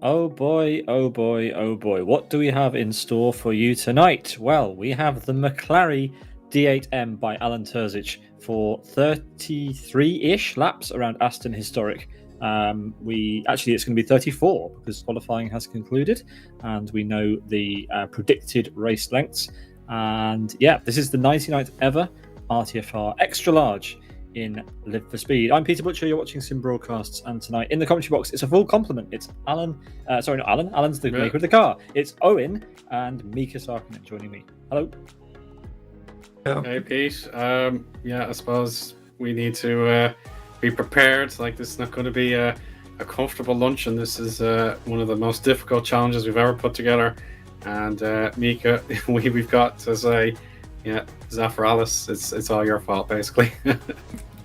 Oh boy, oh boy, oh boy. What do we have in store for you tonight? Well, we have the McElroy D8M by Alan Terzic for 33-ish laps around Aston Historic. It's going to be 34 because qualifying has concluded and we know the predicted race lengths. And yeah, this is the 99th ever RTFR Extra Large in Live for Speed. I'm Peter Butcher, you're watching Sim Broadcasts, and tonight in the commentary box, it's a full complement. It's Alan, sorry, not Alan, Alan's the maker of the car. It's Eoin and Miika Särkkinen joining me. Hello. Hey, Pete. I suppose we need to be prepared. Like, this is not going to be a comfortable lunch, and this is one of the most difficult challenges we've ever put together. And Miika, we've got to say, yeah, Zafaralis, it's all your fault, basically.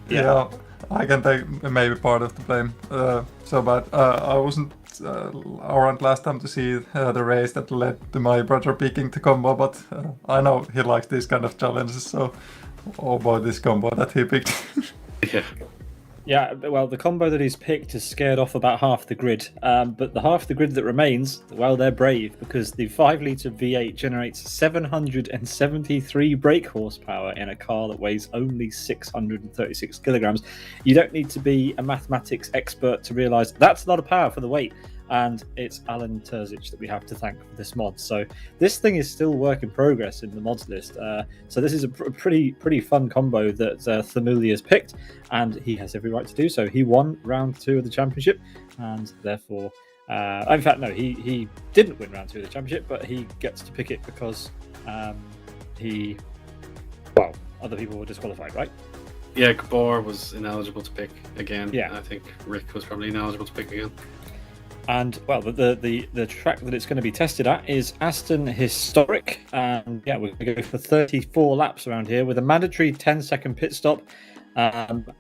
Yeah, I can take maybe part of the blame. I wasn't around last time to see the race that led to my brother picking the combo, but I know he likes these kind of challenges, so oh boy, this combo that he picked. Yeah, well, the combo that he's picked has scared off about half the grid, but the half the grid that remains, well, they're brave, because the 5-litre V8 generates 773 brake horsepower in a car that weighs only 636 kilograms. You don't need to be a mathematics expert to realise that's a lot of power for the weight, and it's Alan Terzic that we have to thank for this mod. So this thing is still work in progress in the mods list. So this is a pretty fun combo that Thamulia's picked, and he has every right to do so. He won round 2 of the championship, and therefore, in fact, no, he didn't win round 2 of the championship, but he gets to pick it because other people were disqualified, right? Yeah, Gabor was ineligible to pick again. Yeah, I think Rick was probably ineligible to pick again. And well, the track that it's going to be tested at is Aston Historic, and yeah, we're going to go for 34 laps around here with a mandatory 10-second pit stop, and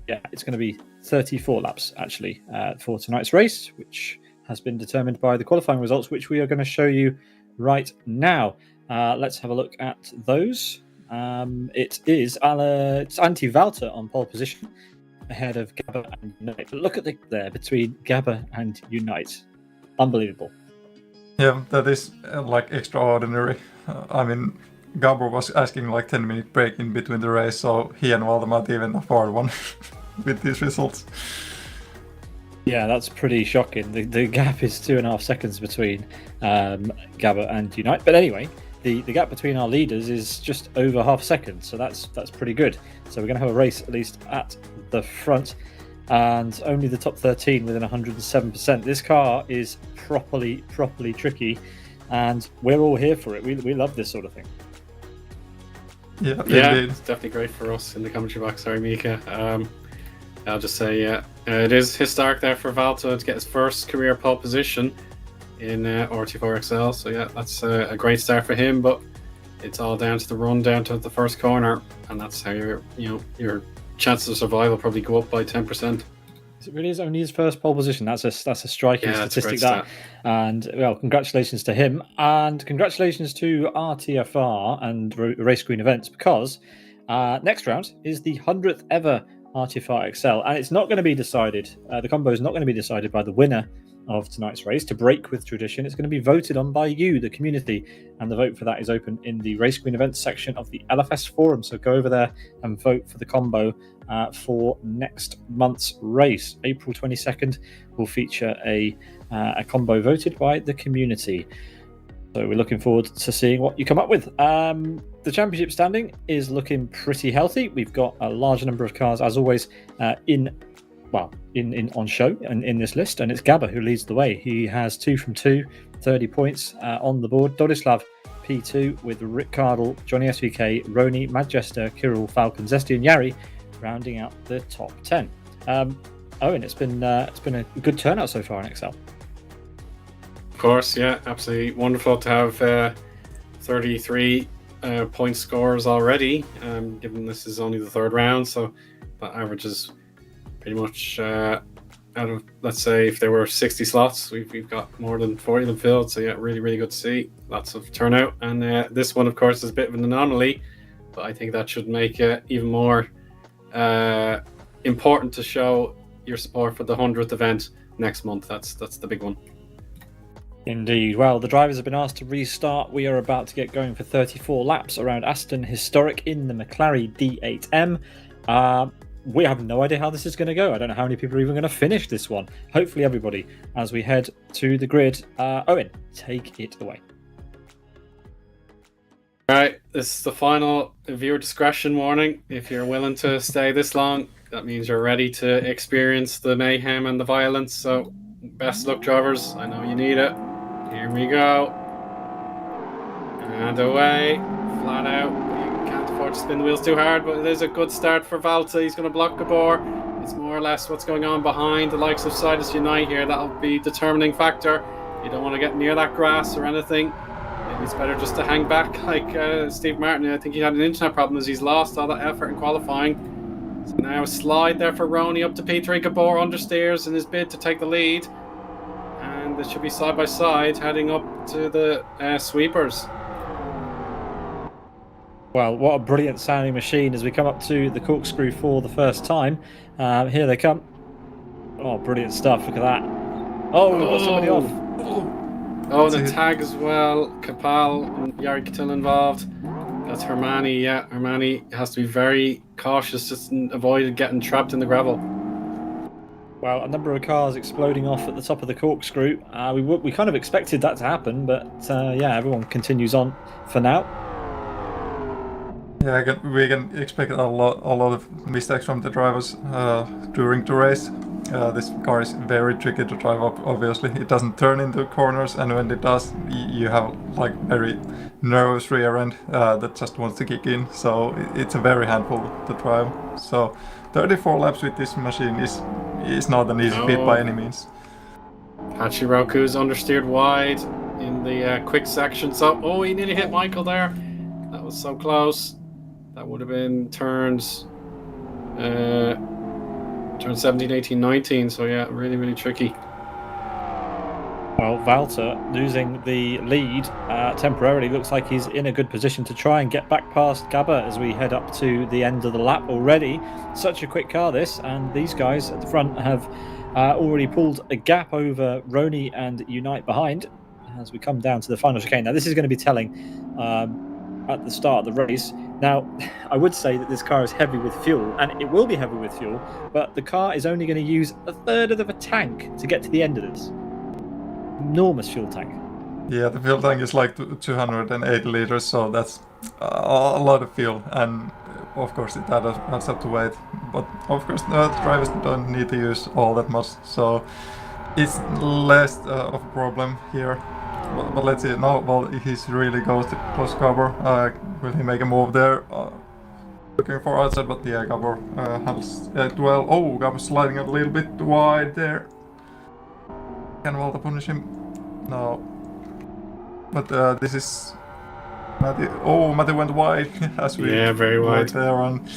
yeah, it's going to be 34 laps actually for tonight's race, which has been determined by the qualifying results, which we are going to show you right now. Let's have a look at those. It's Antti Valter on pole position, ahead of Gabba and Unite. But look at there between Gabba and Unite. Unbelievable. Yeah, that is like extraordinary. I mean, Gabor was asking like 10-minute break in between the race, so he and Valdemar even afford one with these results. Yeah, that's pretty shocking. The gap is 2.5 seconds between Gabba and Unite. But anyway, the gap between our leaders is just over half a second, so that's pretty good. So we're going to have a race at least at the front, and only the top 13 within 107%. This car is properly tricky, and we're all here for it. We love this sort of thing. Yeah, it's definitely great for us in the commentary box. Sorry, Miika. I'll just say, it is historic there for Valto to get his first career pole position in RT4XL. So yeah, that's a great start for him. But it's all down to the run down to the first corner, and that's how your chances of survival probably go up by 10%. It really is only his first pole position. That's a striking statistic. And well, congratulations to him, and congratulations to RTFR and Race Green Events, because next round is the 100th ever RTFR XL, and it's not going to be decided. The combo is not going to be decided by the winner of tonight's race. To break with tradition, it's going to be voted on by you, the community, and the vote for that is open in the Race Green Events section of the LFS forum. So go over there and vote for the combo for next month's race. April 22nd will feature a combo voted by the community. So we're looking forward to seeing what you come up with. The championship standing is looking pretty healthy. We've got a large number of cars, as always, on show in this list, and it's Gabba who leads the way. He has 2 from 2, 30 points on the board. Dodislav P2 with Rick Cardle, Johnny SVK, Rony, Madjester, Kirill, Falcon, Zesty, and Yari rounding out the top 10. Owen, it's been a good turnout so far in XL. Of course, yeah, absolutely wonderful to have 33 point scores already, given this is only the third round, so that averages pretty much out of, let's say, if there were 60 slots, we've got more than 40 of them filled. So yeah, really good to see. Lots of turnout, and this one, of course, is a bit of an anomaly, but I think that should make it even more important to show your support for the 100th event next month. That's the big one. Indeed. Well, the drivers have been asked to restart. We are about to get going for 34 laps around Aston, historic in the McLaren D8M. We have no idea how this is going to go. I don't know how many people are even going to finish this one. Hopefully everybody, as we head to the grid. Eoin, take it away. All right, this is the final viewer discretion warning. If you're willing to stay this long, that means you're ready to experience the mayhem and the violence. So best luck, drivers. I know you need it. Here we go. And away. Flat out. You can't afford to spin the wheels too hard, but it is a good start for Valta. He's going to block Gabor. It's more or less what's going on behind the likes of Sidus Unite here. That'll be determining factor. You don't want to get near that grass or anything. Maybe it's better just to hang back like Steve Martin. I think he had an internet problem as he's lost all that effort in qualifying. So now a slide there for Rony up to P3. Gabor understeers in his bid to take the lead. And it should be side by side heading up to the sweepers. Well, what a brilliant sounding machine as we come up to the corkscrew for the first time. Here they come. Oh, brilliant stuff. Look at that. Oh, we've got somebody off. Oh, the tag as well. Kapal and Yarkitil involved. That's Hermione. Yeah, Hermione has to be very cautious just to avoid getting trapped in the gravel. Well, a number of cars exploding off at the top of the corkscrew. We kind of expected that to happen, but yeah, everyone continues on for now. Yeah, we can expect a lot of mistakes from the drivers during the race. This car is very tricky to drive up, obviously. It doesn't turn into corners, and when it does, you have like very nervous rear end that just wants to kick in. So it's a very handful to drive. So 34 laps with this machine is not an easy feat by any means. Hachiroku's understeered wide in the quick section. So, he nearly hit Michael there. That was so close. That would have been turns 17, 18, 19. So yeah, really, really tricky. Well, Valter losing the lead temporarily. Looks like he's in a good position to try and get back past Gabba as we head up to the end of the lap already. Such a quick car this, and these guys at the front have already pulled a gap over Rony and Unite behind as we come down to the final chicane. Now this is going to be telling at the start of the race. Now, I would say that this car is heavy with fuel, and it will be heavy with fuel, but the car is only going to use a third of a tank to get to the end of this. Enormous fuel tank. Yeah, the fuel tank is like 280 liters, so that's a lot of fuel, and of course it adds up to weight. But of course the drivers don't need to use all that much, so it's less of a problem here. But let's see. No, well, he really goes to close cover. Will he make a move there? Looking for outside, but yeah, Gabor handles it well. Oh, Gabor sliding a little bit wide there. Can Valta punish him? No. But this is Matti. Oh, Matti went wide as we very wide there on.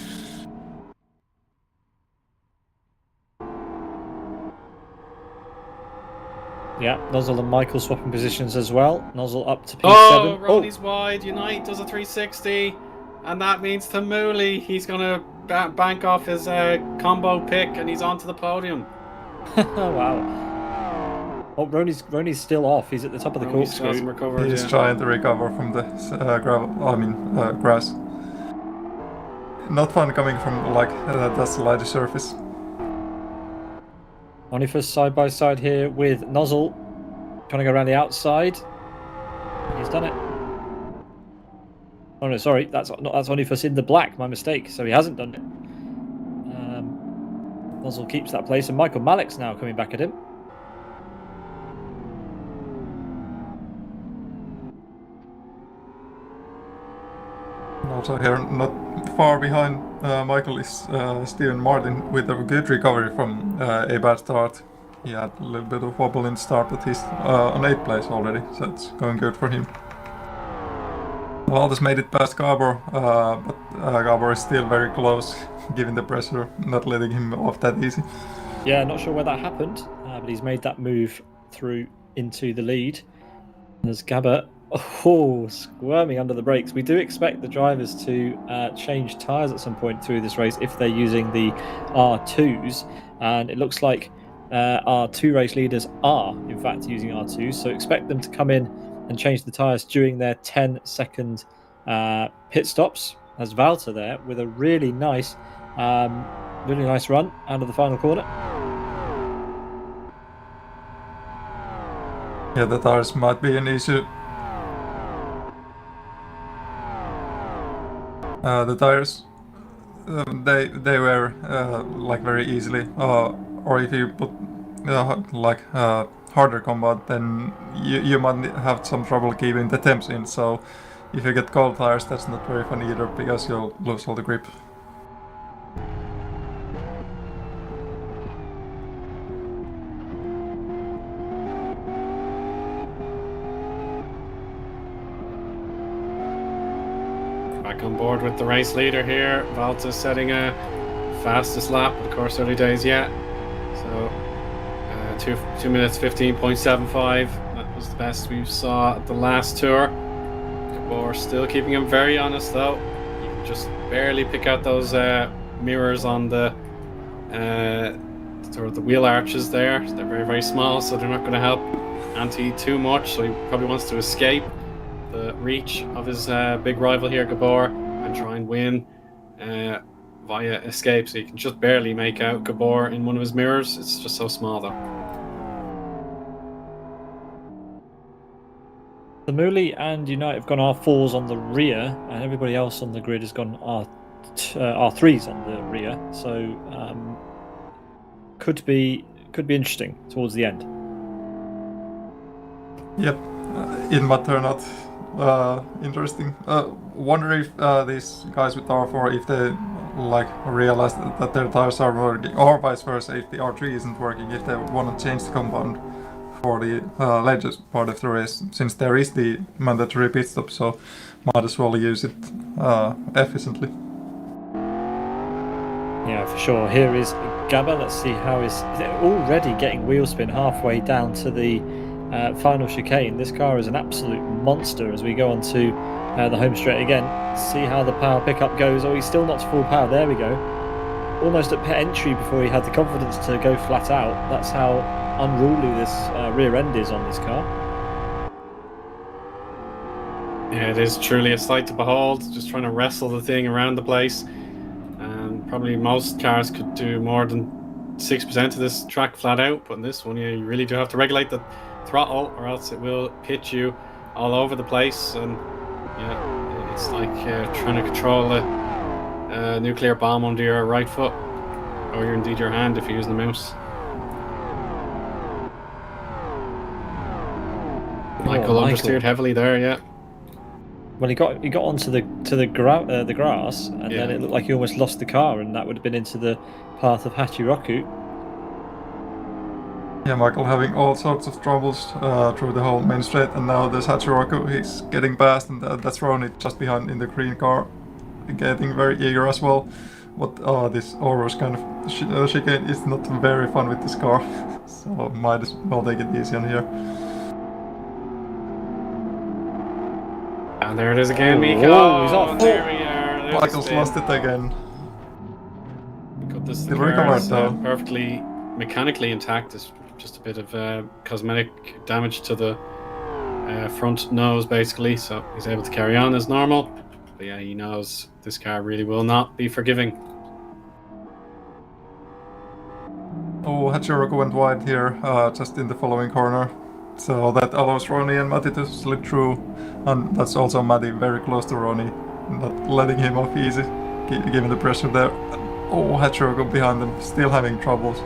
Yeah, Nozzle and Michael swapping positions as well. Nozzle up to P7. Oh, Rony's wide. Unite does a 360. And that means to Mooley, he's going to bank off his combo pick and he's onto the podium. Wow. Oh, Rony's still off. He's at the top of the corkscrew. He's trying to recover from the grass. Not fun coming from like that slider surface. Onifus side by side here with Nozzle, trying to go around the outside. He's done it. Oh no, sorry, that's Onifus in the black. My mistake. So he hasn't done it. Nozzle keeps that place, and Michael Malik's now coming back at him. Also here, not far behind Michael is Steven Martin with a good recovery from a bad start. He had a little bit of wobble in the start, but he's on 8th place already, so it's going good for him. Valdes made it past Gabor, but Gabor is still very close, given the pressure, not letting him off that easy. Yeah, not sure where that happened, but he's made that move through into the lead. There's Gabor. Oh, squirming under the brakes. We do expect the drivers to change tyres at some point through this race if they're using the R2s, and it looks like our 2 race leaders are, in fact, using R2, so expect them to come in and change the tyres during their 10-second pit stops. As Valter there with a really nice run out of the final corner. Yeah, the tires might be an issue. The tires, they were like very easily, or if you put like harder combat, then you might have some trouble keeping the temps in. So if you get cold tires, that's not very fun either, because you'll lose all the grip. Back on board with the race leader here. Valter setting a fastest lap, of course, early days yet. So 2 minutes 15.75. That was the best we saw at the last tour. Gabor still keeping him very honest though. You can just barely pick out those mirrors on the sort of the wheel arches there. They're very, very small, so they're not going to help Antti too much. So he probably wants to escape the reach of his big rival here, Gabor, and try and win via escape. So you can just barely make out Gabor in one of his mirrors. It's just so small though. The Mooley and Unite have gone R4s on the rear, and everybody else on the grid has gone R3s on the rear. So could be interesting towards the end. Yep, it might turn out interesting. Wonder if these guys with R4, if they like realize that their tires are working, or vice versa, if the R3 isn't working, if they want to change the compound for the latest part of the race, since there is the mandatory pit stop, so might as well use it efficiently. Yeah, for sure. Here is Gabba. Let's see how is already getting wheel spin halfway down to the final chicane. This car is an absolute monster as we go on to the home straight again. See how the power pickup goes. Oh, he's still not to full power. There we go. Almost at pit entry before he had the confidence to go flat out. That's how unruly this rear end is on this car. Yeah, it is truly a sight to behold. Just trying to wrestle the thing around the place. And probably most cars could do more than 6% of this track flat out. But in this one, yeah, you really do have to regulate the throttle, or else it will pitch you all over the place. And yeah, it's like trying to control a nuclear bomb under your right foot, or indeed your hand if you're using the mouse. Michael understeered heavily there, yeah. Well, he got onto the grass, and then it looked like he almost lost the car, and that would have been into the path of Hachiroku. Yeah, Michael having all sorts of troubles through the whole main straight, and now there's Hachiroku. He's getting past, and that's Rony just behind in the green car, getting very eager as well. But this Oros kind of chicane is not very fun with this car, so might as well take it easy on here. And there it is again, Miika. Oh, he's off. There we are. Michael's lost it again. Got this They recovered though. Perfectly mechanically intact. It's just a bit of cosmetic damage to the front nose, basically. So he's able to carry on as normal. But yeah, he knows this car really will not be forgiving. Oh, Hachiroku went wide here, just in the following corner. So that allows Rony and Matti to slip through, and that's also Matti very close to Rony, not letting him off easy, given the pressure there. Oh, Hachiroku behind them, still having troubles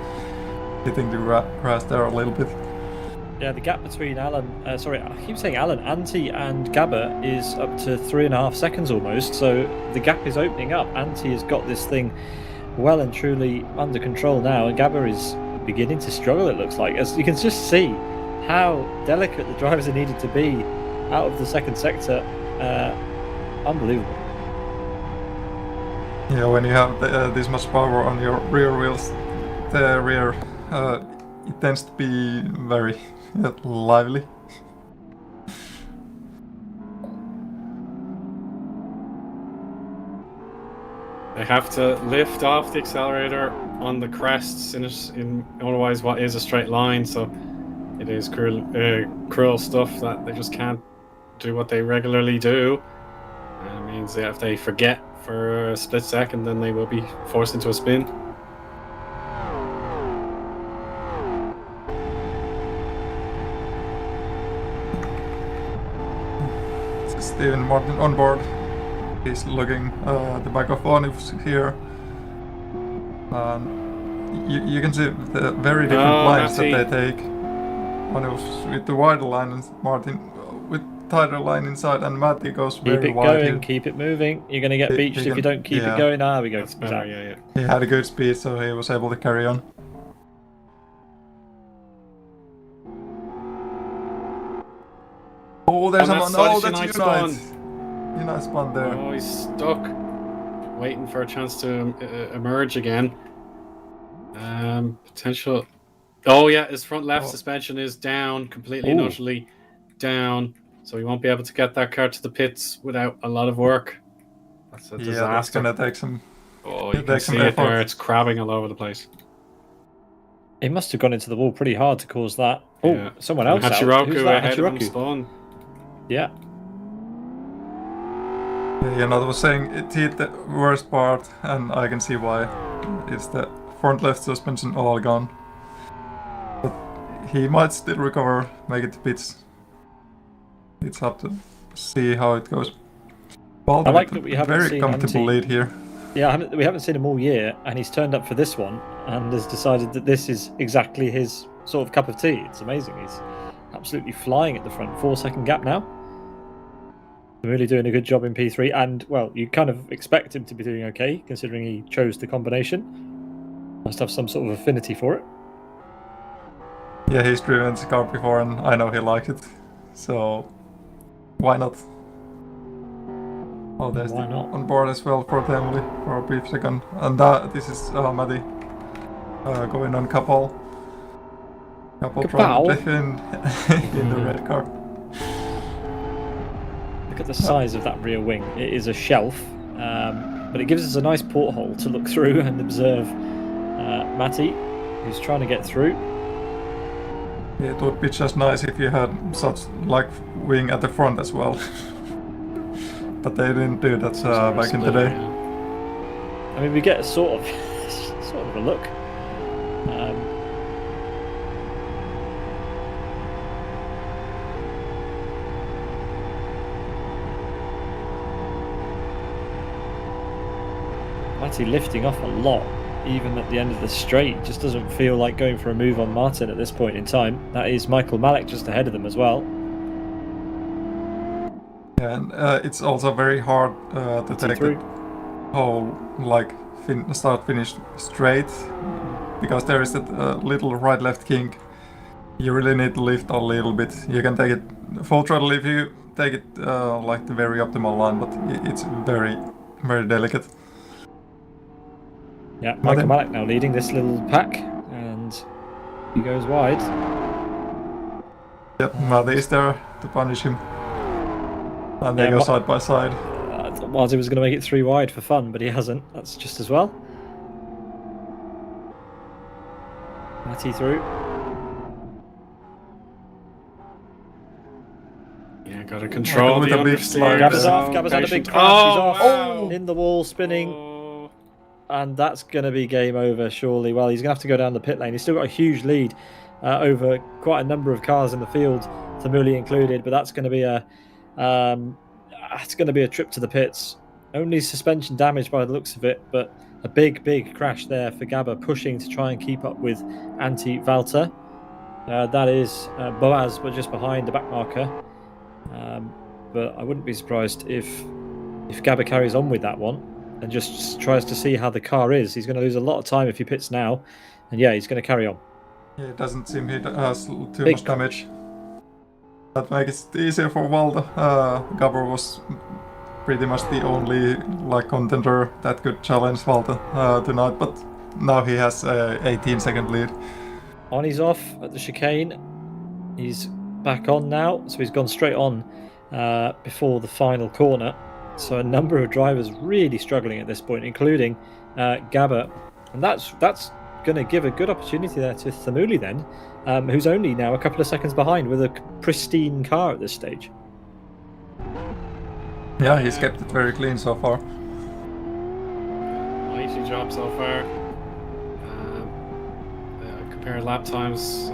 hitting the grass there a little bit. Yeah, the gap between I keep saying Antti and Gabba is up to 3.5 seconds almost, so the gap is opening up. Antti has got this thing well and truly under control now, and Gabba is beginning to struggle, it looks like. As you can just see how delicate the drivers are needed to be out of the second sector. Unbelievable. Yeah, when you have this much power on your rear wheels, the rear, it tends to be very lively. They have to lift off the accelerator on the crests in otherwise what is a straight line. So it is cruel stuff that they just can't do what they regularly do. And it means that if they forget for a split second, then they will be forced into a spin. Steven Martin on board. He's looking the back of Onif's here. You can see the very different lines that they take. Onif with the wider line and Martin with tighter line inside, and Matti goes very wide. Keep it going, keep it moving. You're going to get beached if you don't keep it going. We go. That's better, yeah. He had a good speed, so he was able to carry on. Oh, there's someone. Oh, that's Unite. Unite spun there. Oh, he's stuck. Waiting for a chance to emerge again. Potential. Oh, yeah, his front left suspension is down, completely and utterly down. So he won't be able to get that car to the pits without a lot of work. That's a disaster. That's going to take some. Oh, you can see it there. It's crabbing all over the place. It must have gone into the wall pretty hard to cause that. Oh, yeah. Someone else Hachiroku ahead of him spun. Yeah. Yeah, I was saying it hit the worst part, and I can see why. It's the front left suspension all gone. But he might still recover, make it to pits. It's up to see how it goes. Well, I like that we haven't very seen comfortable lead here. Yeah, we haven't seen him all year, and he's turned up for this one and has decided that this is exactly his sort of cup of tea. It's amazing. He's absolutely flying at the front. 4-second gap now. Really doing a good job in P3, and well, you kind of expect him to be doing okay considering he chose the combination. Must have some sort of affinity for it. Yeah, he's driven the car before, and I know he liked it, so why not? Oh, there's the on board as well for Emily for a brief second, and this is Matti going on couple trying to in the red car. Look at the size of that rear wing. It is a shelf, but it gives us a nice porthole to look through and observe Matti, who's trying to get through. Yeah, it would be just nice if you had such like wing at the front as well. But they didn't do that back in the day. I mean, we get a sort of a look. Matti lifting off a lot, even at the end of the straight. Just doesn't feel like going for a move on Martin at this point in time. That is Michael Malek just ahead of them as well. Yeah, and it's also very hard to take the whole start-finish straight, because there is that little right-left kink. You really need to lift a little bit. You can take it full throttle if you take it like the very optimal line, but it's very, very delicate. Yeah, Michael Malek now leading this little pack, and he goes wide. Yep, Matti is there to punish him. And they go side by side. Marty was going to make it 3 wide for fun, but he hasn't. That's just as well. Matti through. Yeah, got to control the understeer. Gabba's off. Gabba's had a big crash. He's off. Wow. In the wall, spinning. And that's going to be game over, surely. Well, he's going to have to go down the pit lane. He's still got a huge lead over quite a number of cars in the field, Thamuli included. But that's going to be a trip to the pits. Only suspension damage by the looks of it, but a big crash there for Gabba, pushing to try and keep up with Antti-Valter. That is Boaz, but just behind the back marker. But I wouldn't be surprised if Gabba carries on with that one and just tries to see how the car is. He's going to lose a lot of time if he pits now, and yeah, he's going to carry on. Yeah, it doesn't seem he has too much damage. That makes it easier for Valdo. Gabba was pretty much the only contender that could challenge Valdo tonight, but now he has a 18-second lead. Oni's off at the chicane. He's back on now, so he's gone straight on before the final corner. So a number of drivers really struggling at this point, including Gabba, and that's going to give a good opportunity there to Thamuli then, who's only now a couple of seconds behind with a pristine car at this stage. Yeah, he's kept it very clean so far. Mighty job so far. Compare lap times.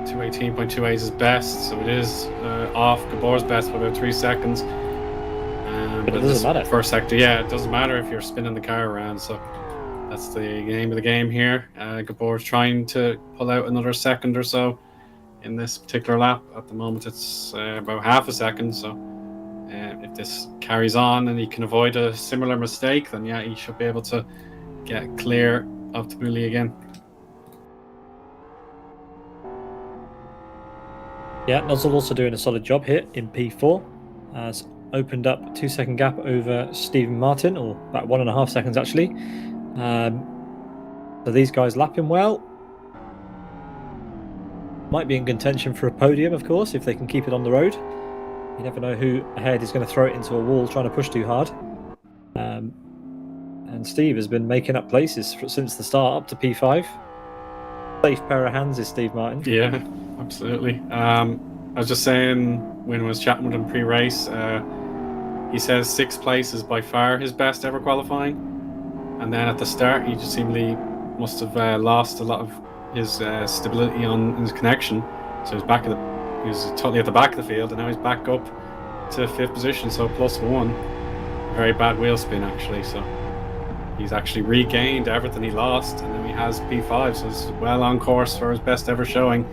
218.28 is his best, so it is off Gabor's best by about 3 seconds. But it doesn't matter. First sector, yeah, it doesn't matter if you're spinning the car around. So that's the name of the game here. Gabor's trying to pull out another second or so in this particular lap. At the moment, it's about half a second. So if this carries on and he can avoid a similar mistake, then yeah, he should be able to get clear of Thamuli again. Yeah, Nozzle also doing a solid job here in P4. Has opened up a 2-second gap over Stephen Martin, or about 1.5 seconds actually. So these guys lapping well. Might be in contention for a podium, of course, if they can keep it on the road. You never know who ahead is going to throw it into a wall trying to push too hard. And Steve has been making up places since the start up to P5. Safe pair of hands is Steve Martin. Yeah, absolutely. I was just saying when I was chatting with him pre-race, he says 6th place is by far his best ever qualifying. And then at the start, he just seemingly must have lost a lot of his stability on his connection. So he was totally at the back of the field, and now he's back up to 5th position, so +1. Very bad wheel spin actually, so he's actually regained everything he lost, and then he has P5, so he's well on course for his best ever showing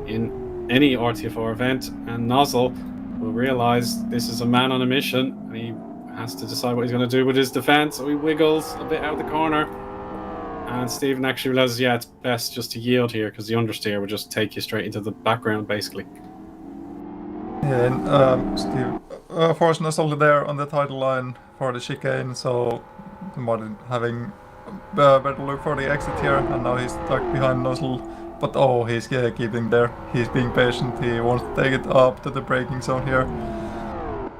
in any RTFR event. And Nozzle will realise this is a man on a mission, and he has to decide what he's going to do with his defence, so he wiggles a bit out of the corner. And Stephen actually realises, yeah, it's best just to yield here, because the understeer would just take you straight into the background, basically. Yeah, and Steve forced Nozzle there on the title line for the chicane, so Martin having better look for the exit here, and now he's stuck behind Nozzle. But oh, he's keeping there. He's being patient. He wants to take it up to the braking zone here.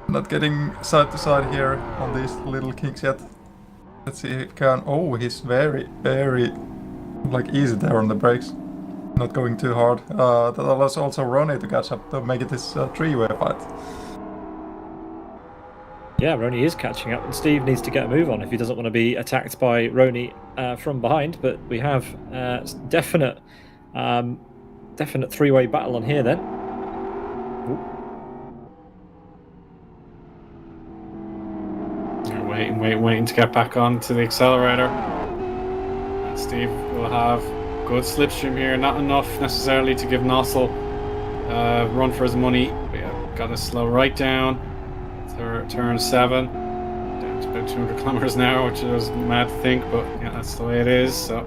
Not getting side to side here on these little kinks yet. Let's see if he can. Oh, he's very, very easy there on the brakes. Not going too hard. That allows also Rony to catch up to make it this 3-way fight. Yeah, Rony is catching up, and Steve needs to get a move on if he doesn't want to be attacked by Rony from behind. But we have definite 3-way battle on here then. They're waiting to get back onto the accelerator. And Steve will have good slipstream here, not enough necessarily to give Nozzle run for his money. We have got to slow right down. Turn 7, down to about 200 kilometers an hour, which is mad to think, but yeah, that's the way it is. So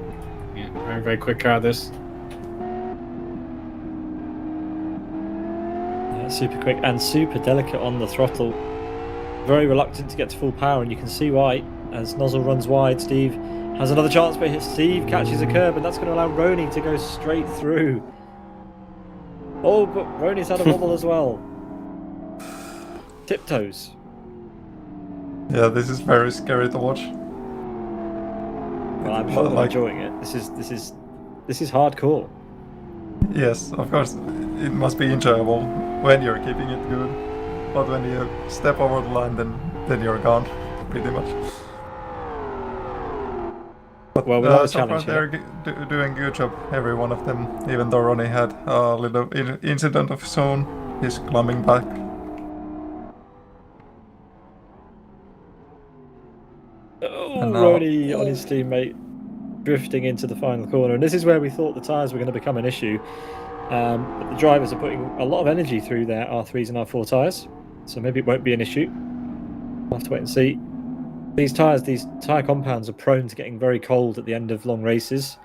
yeah, very, very quick car this. Yeah, super quick and super delicate on the throttle. Very reluctant to get to full power, and you can see why. As Nozzle runs wide, Steve has another chance, but Steve catches a curb, and that's going to allow Rony to go straight through. Oh, but Rony's had a wobble as well. Tiptoes. Yeah, this is very scary to watch. Well, I'm sure they're enjoying it. This is hardcore. Yes, of course, it must be enjoyable when you're keeping it good, but when you step over the line, then you're gone, pretty much. But well, without so far they're doing a good job, every one of them, even though Rony had a little incident of his own. He's climbing back. Oh, Rony on his teammate drifting into the final corner, and this is where we thought the tyres were going to become an issue. But the drivers are putting a lot of energy through their R3s and R4 tyres, so maybe it won't be an issue. We'll have to wait and see. These tyre compounds are prone to getting very cold at the end of long races.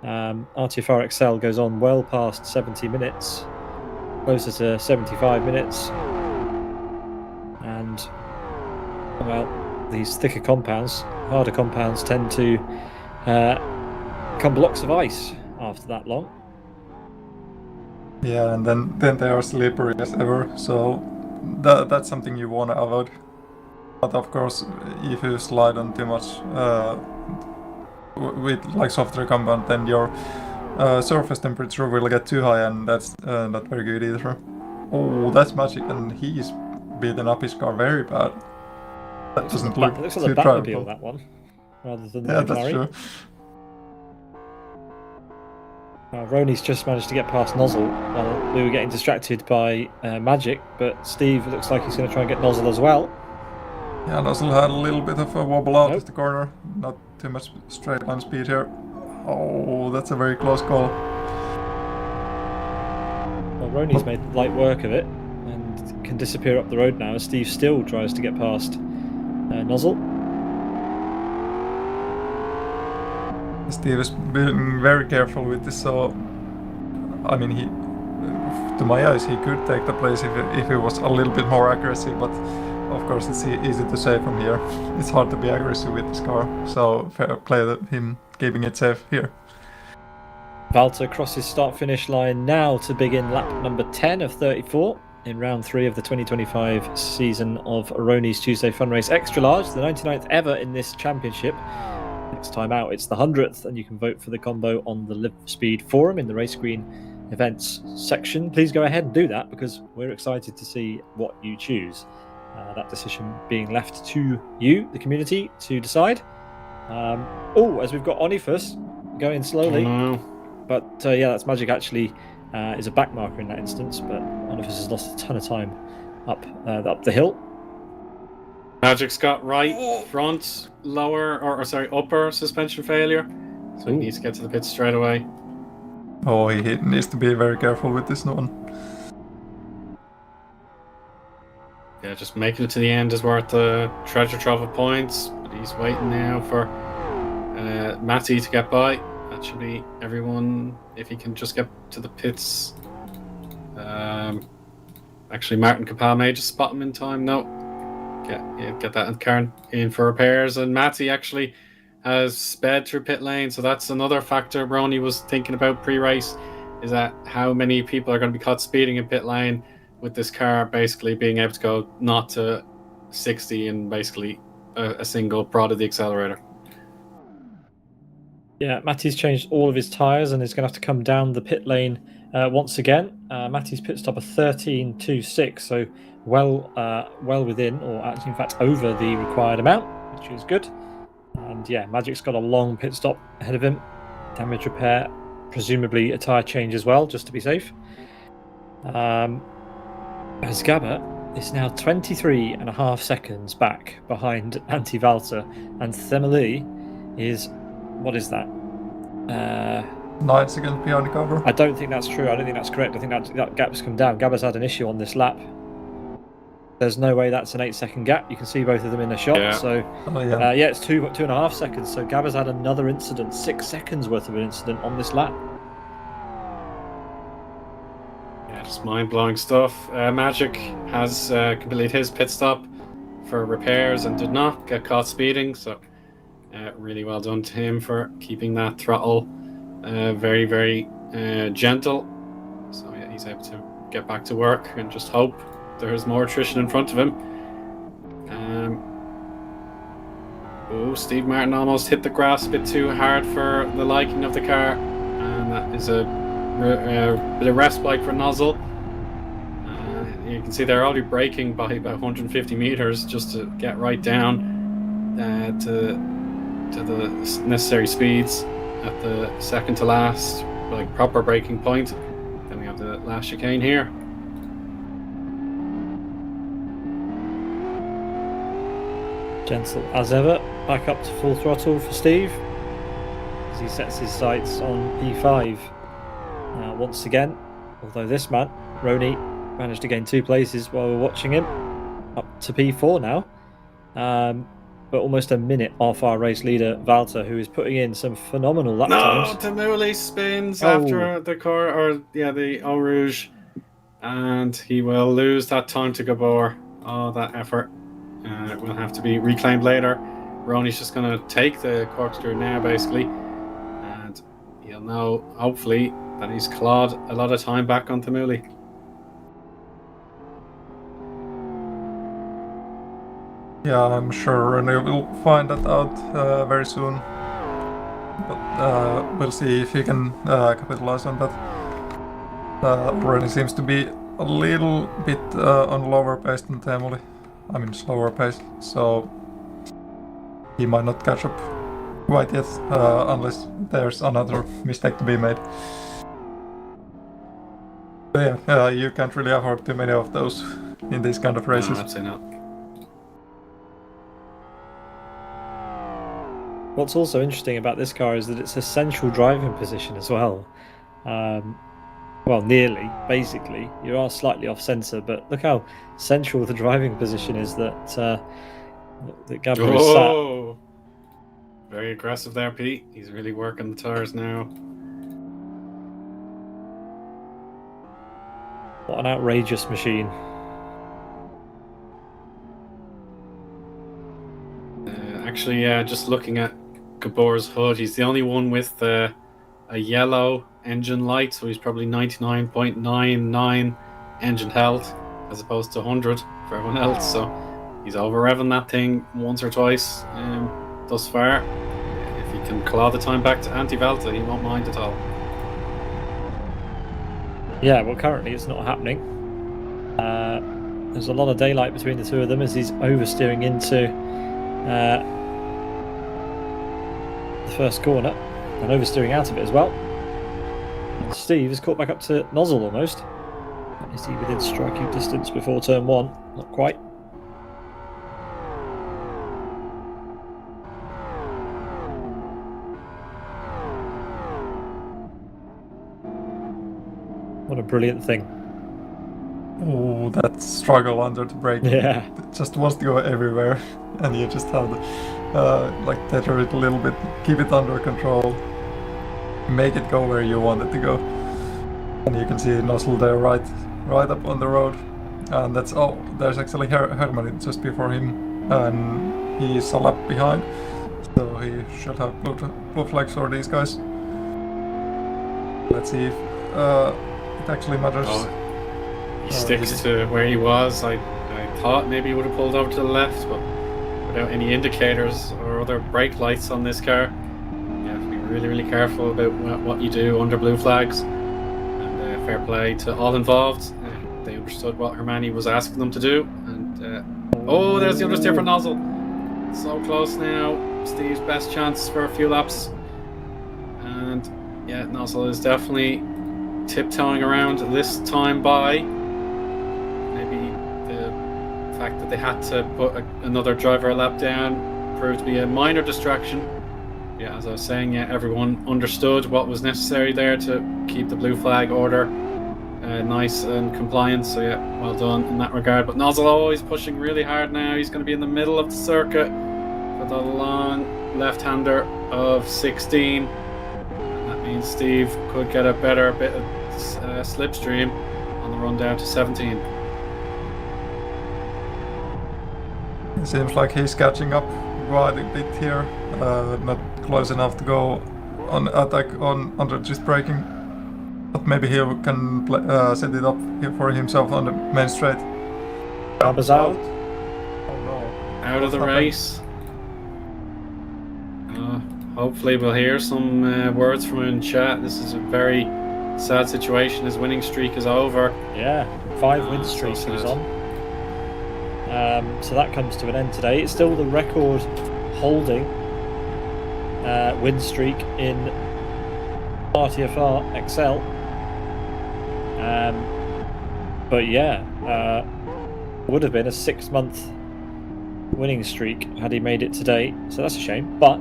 RTFR XL goes on well past 70 minutes, closer to 75 minutes, and well, these thicker compounds, harder compounds, tend to become blocks of ice after that long. Yeah, and then they are slippery as ever, so that's something you want to avoid. But of course, if you slide on too much with like software compound, then your surface temperature will get too high, and that's not very good either. Oh, that's magic, and he's beaten up his car very bad. That doesn't look looks too like the drivable. Batmobile, that one, rather than Yeah, the that's McLaren. true. Rony's just managed to get past Nozzle while we were getting distracted by Magic, but Steve looks like he's going to try and get Nozzle as well. Yeah, Nozzle had a little bit of a wobble out Nope. of the corner. Not too much straight line speed here. Oh, that's a very close call. Well, Rony's made light work of it and can disappear up the road now as Steve still tries to get past Nozzle. Steve is being very careful with this, so I mean, he, to my eyes, he could take the place if he was a little bit more aggressive, but of course it's easy to say from here. It's hard to be aggressive with this car, so fair play to him keeping it safe here. Valter crosses start-finish line now to begin lap number 10 of 34 in round 3 of the 2025 season of Rony's Tuesday Fun Race Extra Large, the 99th ever in this championship. Next time out, it's the 100th, and you can vote for the combo on the Live Speed forum in the Race Green events section. Please go ahead and do that because we're excited to see what you choose. That decision being left to you, the community, to decide. As we've got Onifus going slowly. Oh, no. But yeah, that's Magic actually is a back marker in that instance, but Onifus has lost a ton of time up the hill. Magic's got right front upper suspension failure, so he needs to get to the pits straight away. Oh, he needs to be very careful with this one. Yeah, just making it to the end is worth the treasure trove of points, but he's waiting now for Matty to get by. That should be everyone if he can just get to the pits. Actually, Martin Capel may just spot him in time. No. Get that car in for repairs, and Matty actually has sped through pit lane, so that's another factor Rony was thinking about pre-race, is that how many people are going to be caught speeding in pit lane with this car basically being able to go not to 60 and basically a single prod of the accelerator. Yeah, Matty's changed all of his tyres and is going to have to come down the pit lane once again. Matty's pit stop of 13.26, so well within, or actually in fact over the required amount, which is good. And yeah, Magic's got a long pit stop ahead of him. Damage repair, presumably a tyre change as well, just to be safe. As Gabba is now 23.5 seconds back behind Anti-Valter, and Themeli is, what is that? 9 seconds behind the cover. I don't think that's true. I don't think that's correct. I think that gap's come down. Gabba's had an issue on this lap. There's no way that's an 8-second gap. You can see both of them in the shot. Yeah. So, it's 2.5 seconds. So Gabba's had another incident, 6 seconds worth of an incident on this lap. Yeah, just mind-blowing stuff. Magic has completed his pit stop for repairs and did not get caught speeding. So, really well done to him for keeping that throttle very, very gentle. So yeah, he's able to get back to work and just hope there's more attrition in front of him. Steve Martin almost hit the grass a bit too hard for the liking of the car, and that is a bit of respite for Nozzle. You can see they're already braking by about 150 meters just to get right down to the necessary speeds at the second to last, like proper braking point. Then we have the last chicane here. Gentle as ever, back up to full throttle for Steve as he sets his sights on P5 once again. Although this man, Rony, managed to gain 2 places while we're watching him, up to P4 now. But almost a minute off our race leader, Valter, who is putting in some phenomenal lap times. Tamuli spins after the Eau Rouge, and he will lose that time to Gabor. Oh, that effort. It will have to be reclaimed later. Rony's just going to take the corkscrew now, basically, and he'll know, hopefully, that he's clawed a lot of time back on Tamuli. Yeah, I'm sure Rony will find that out very soon. But we'll see if he can capitalize on that. Rony seems to be a little bit on lower pace than Teemuli. I mean, slower pace, so he might not catch up quite yet, unless there's another mistake to be made. So yeah, you can't really afford too many of those in these kind of races. No, absolutely not. What's also interesting about this car is that it's a central driving position as well. Well, nearly, basically. You are slightly off centre, but look how central the driving position is that Gabber is sat. Very aggressive there, Pete. He's really working the tyres now. What an outrageous machine. Actually, just looking at Gabor's hood, he's the only one with a yellow engine light, so he's probably 99.99 engine health as opposed to 100 for everyone else. So he's over revving that thing once or twice thus far. If he can claw the time back to anti-Velta, he won't mind at all. Yeah, well, currently it's not happening. There's a lot of daylight between the two of them as he's oversteering into the first corner and oversteering out of it as well. And Steve is caught back up to Nozzle almost. Is he within striking distance before turn 1? Not quite. What a brilliant thing. Oh, that struggle under the brake. Yeah. It just wants to go everywhere, and you just have to tether it a little bit, keep it under control, make it go where you want it to go. And you can see Nozzle there right up on the road. And that's there's actually Harmon just before him, and he's a lap behind, so he should have blue flags for these guys. Let's see if it actually matters. He sticks to where he was. I thought maybe he would have pulled over to the left, but without any indicators or other brake lights on this car, you have to be really, really careful about what you do under blue flags. And fair play to all involved. They understood what Hermione was asking them to do. And there's the understeer for Nozzle. So close now. Steve's best chance for a few laps. And yeah, Nozzle is definitely tiptoeing around this time by. Maybe the fact that they had to put another driver a lap down proved to be a minor distraction. Yeah, as I was saying, everyone understood what was necessary there to keep the blue flag order nice and compliant. So well done in that regard. But Nozzle always pushing really hard now. He's going to be in the middle of the circuit for the long left-hander of 16. Means Steve could get a better bit of slipstream on the run down to 17. It seems like he's catching up quite a bit here. Not close enough to go on attack under just braking, but maybe he can set it up here for himself on the main straight. Gabber's out. Oh no! Out of the race. Hopefully we'll hear some words from him in chat. This is a very sad situation. His winning streak is over. Yeah, 5 win streak he was on. So that comes to an end today. It's still the record holding win streak in RTFR XL. But would have been a 6-month winning streak had he made it today. So that's a shame. But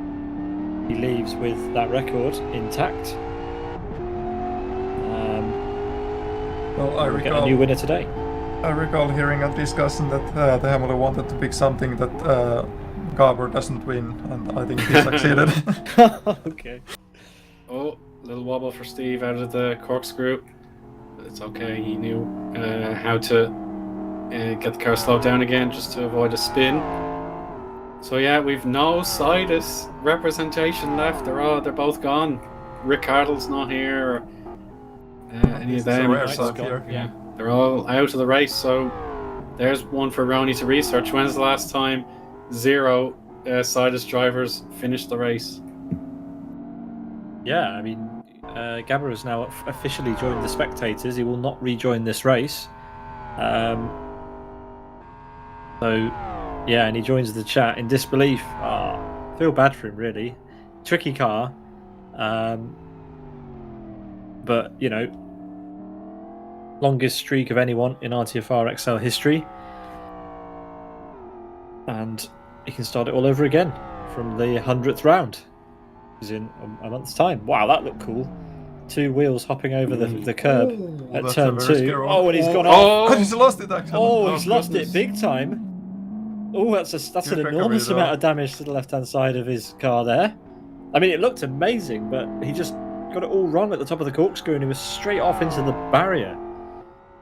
he leaves with that record intact. Well, I recall get a new winner today. I recall hearing a discussion that the Hamilton wanted to pick something that Gabber doesn't win, and I think he succeeded. Okay. Oh, little wobble for Steve out of the corkscrew. But it's okay. He knew how to get the car slowed down again just to avoid a spin. So we've no Sidus representation left. They're both gone. Rick Hartle's not here, or any of them. They're all out of the race. So there's one for Rony to research. When's the last time 0 Sidus drivers finish the race. Yeah, I mean, Gabba has now officially joined the spectators. He will not rejoin this race. Yeah, and he joins the chat in disbelief. Feel bad for him, really. Tricky car. But, you know, longest streak of anyone in RTFR XL history. And he can start it all over again from the 100th round. Is in a month's time. Wow, that looked cool. 2 wheels hopping over the curb at turn 2. Oh, and he's gone off. Oh, he's lost it actually. Oh, he's lost it big time. Oh, that's an enormous amount of damage to the left-hand side of his car there. I mean, it looked amazing, but he just got it all wrong at the top of the corkscrew, and he was straight off into the barrier.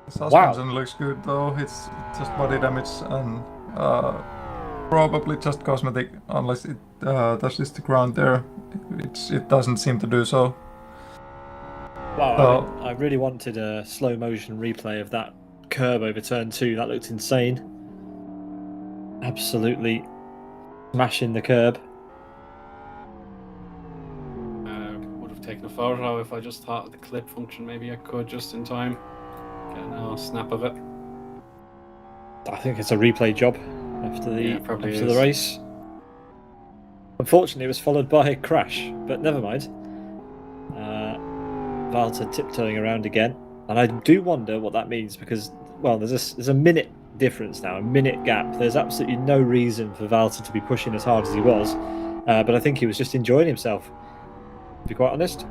The suspension looks good though. It's just body damage and probably just cosmetic, unless it touches the ground there. It doesn't seem to do so. Wow, I really wanted a slow motion replay of that curb over turn 2. That looked insane. Absolutely smashing the curb. Would have taken a photo if I just thought of the clip function. Maybe I could just in time get a snap of it. I think it's a replay job after the race. Unfortunately, it was followed by a crash, but never mind. Valter tiptoeing around again, and I do wonder what that means because, well, there's a minute difference now, a minute gap. There's absolutely no reason for Valter to be pushing as hard as he was, but I think he was just enjoying himself, to be quite honest.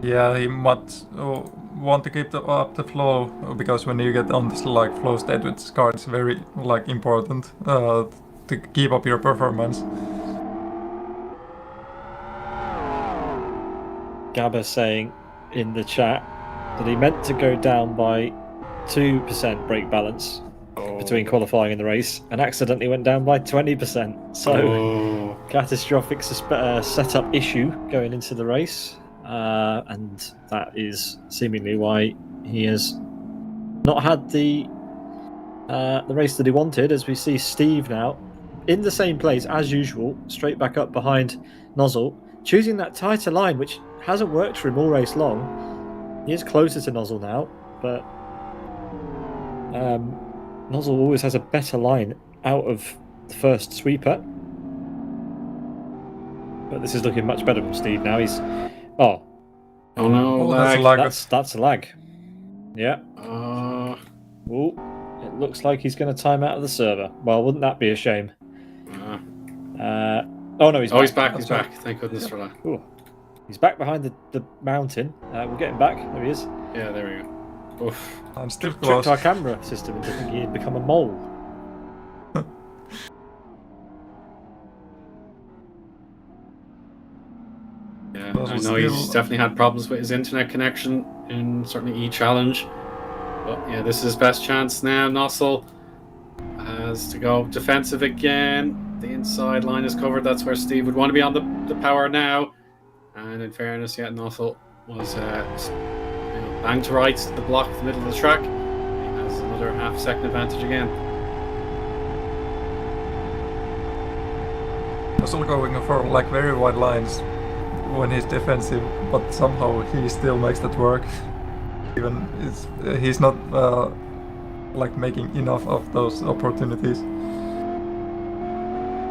Yeah, he might want to keep up the flow, because when you get on this flow state with this car, it's very important to keep up your performance. Gabba saying in the chat that he meant to go down by 2% brake balance between qualifying and the race, and accidentally went down by 20%. So catastrophic setup issue going into the race, and that is seemingly why he has not had the race that he wanted. As we see Steve now in the same place as usual, straight back up behind Nozzle, choosing that tighter line, which hasn't worked for him all race long. He is closer to Nozzle now, but Nozzle always has a better line out of the first sweeper. But this is looking much better from Steve now. He's oh no, lag. That's a lag. Yeah. Oh, it looks like he's going to time out of the server. Well, wouldn't that be a shame? Oh no, he's back. He's back. Thank goodness for that. Ooh. He's back behind the mountain. We'll get him back. There he is. Yeah, there we go. Oof. I'm still close. Tricked our camera system into thinking he'd become a mole. Yeah, I know he's definitely had problems with his internet connection in certainly E-Challenge. But yeah, this is his best chance now. Nozzle has to go defensive again. The inside line is covered. That's where Steve would want to be on the power now. And in fairness, yeah, Nozzle was banged to right to the block in the middle of the track. He has another half-second advantage again. Nozzle going for very wide lines when he's defensive, but somehow he still makes that work. Even he's not making enough of those opportunities.